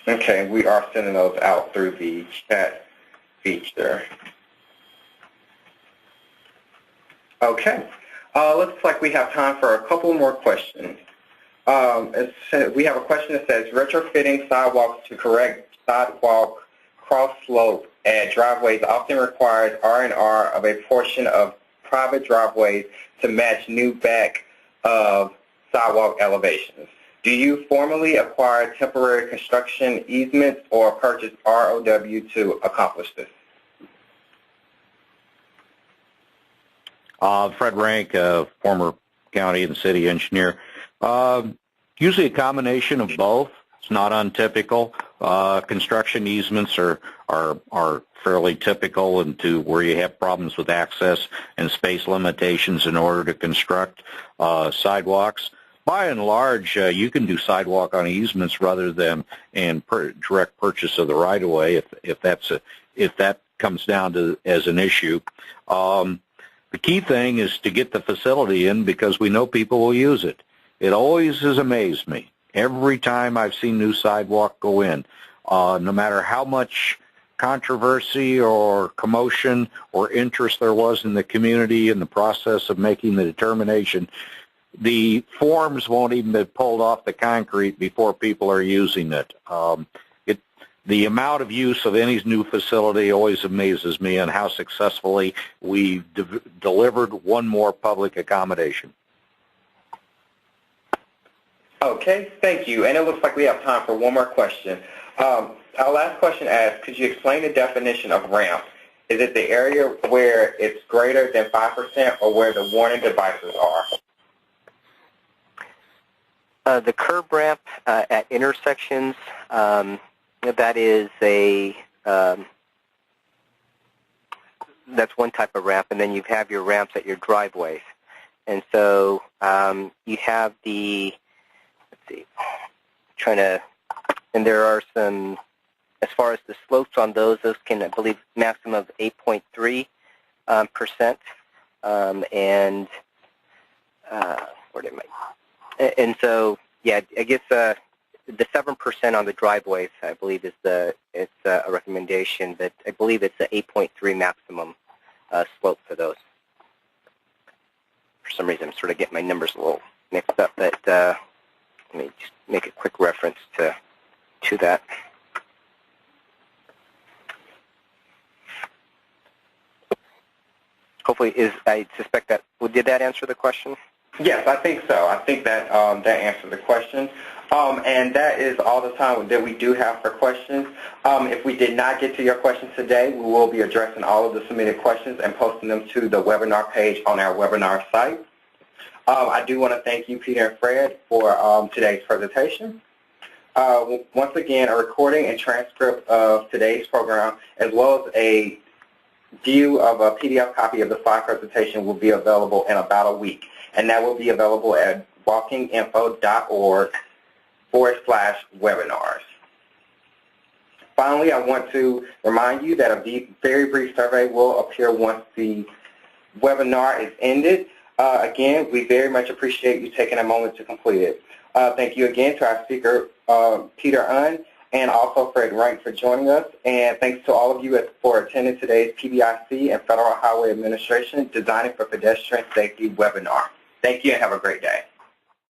Okay, we are sending those out through the chat feature. Okay, looks like we have time for a couple more questions. We have a question that says, retrofitting sidewalks to correct sidewalk cross slope at driveways often requires R&R of a portion of private driveways to match new back of sidewalk elevations. Do you formally acquire temporary construction easements or purchase ROW to accomplish this? Fred Rank, former county and city engineer. Usually a combination of both. It's not untypical. Construction easements are fairly typical into where you have problems with access and space limitations in order to construct sidewalks. By and large, you can do sidewalk on easements rather than direct purchase of the right-of-way if that comes down to as an issue. The key thing is to get the facility in because we know people will use it. It always has amazed me. Every time I've seen new sidewalk go in, no matter how much controversy or commotion or interest there was in the community in the process of making the determination, the forms won't even be pulled off the concrete before people are using it. The amount of use of any new facility always amazes me and how successfully we delivered one more public accommodation. Okay, thank you. And it looks like we have time for one more question. Our last question asks, could you explain the definition of ramp? Is it the area where it's greater than 5% or where the warning devices are? The curb ramp at intersections, that is that's one type of ramp, and then you have your ramps at your driveways. And so you have the, let's see, and there are some, as far as the slopes on those can, I believe, maximum of 8.3%. And so, yeah, I guess the 7% on the driveways, I believe, it's a recommendation, but I believe it's the 8.3 maximum slope for those. For some reason, I'm sort of getting my numbers a little mixed up, but let me just make a quick reference to that. Hopefully, I suspect that, did that answer the question? Yes, I think so. I think that that answered the question. And that is all the time that we do have for questions. If we did not get to your questions today, we will be addressing all of the submitted questions and posting them to the webinar page on our webinar site. I do want to thank you, Peter and Fred, for today's presentation. Once again, a recording and transcript of today's program, as well as a view of a PDF copy of the slide presentation, will be available in about a week. And that will be available at walkinginfo.org/webinars. Finally, I want to remind you that a very brief survey will appear once the webinar is ended. Again, we very much appreciate you taking a moment to complete it. Thank you again to our speaker, Peter Unn, and also Fred Rank for joining us. And thanks to all of you for attending today's PBIC and Federal Highway Administration Designing for Pedestrian Safety webinar. Thank you and have a great day.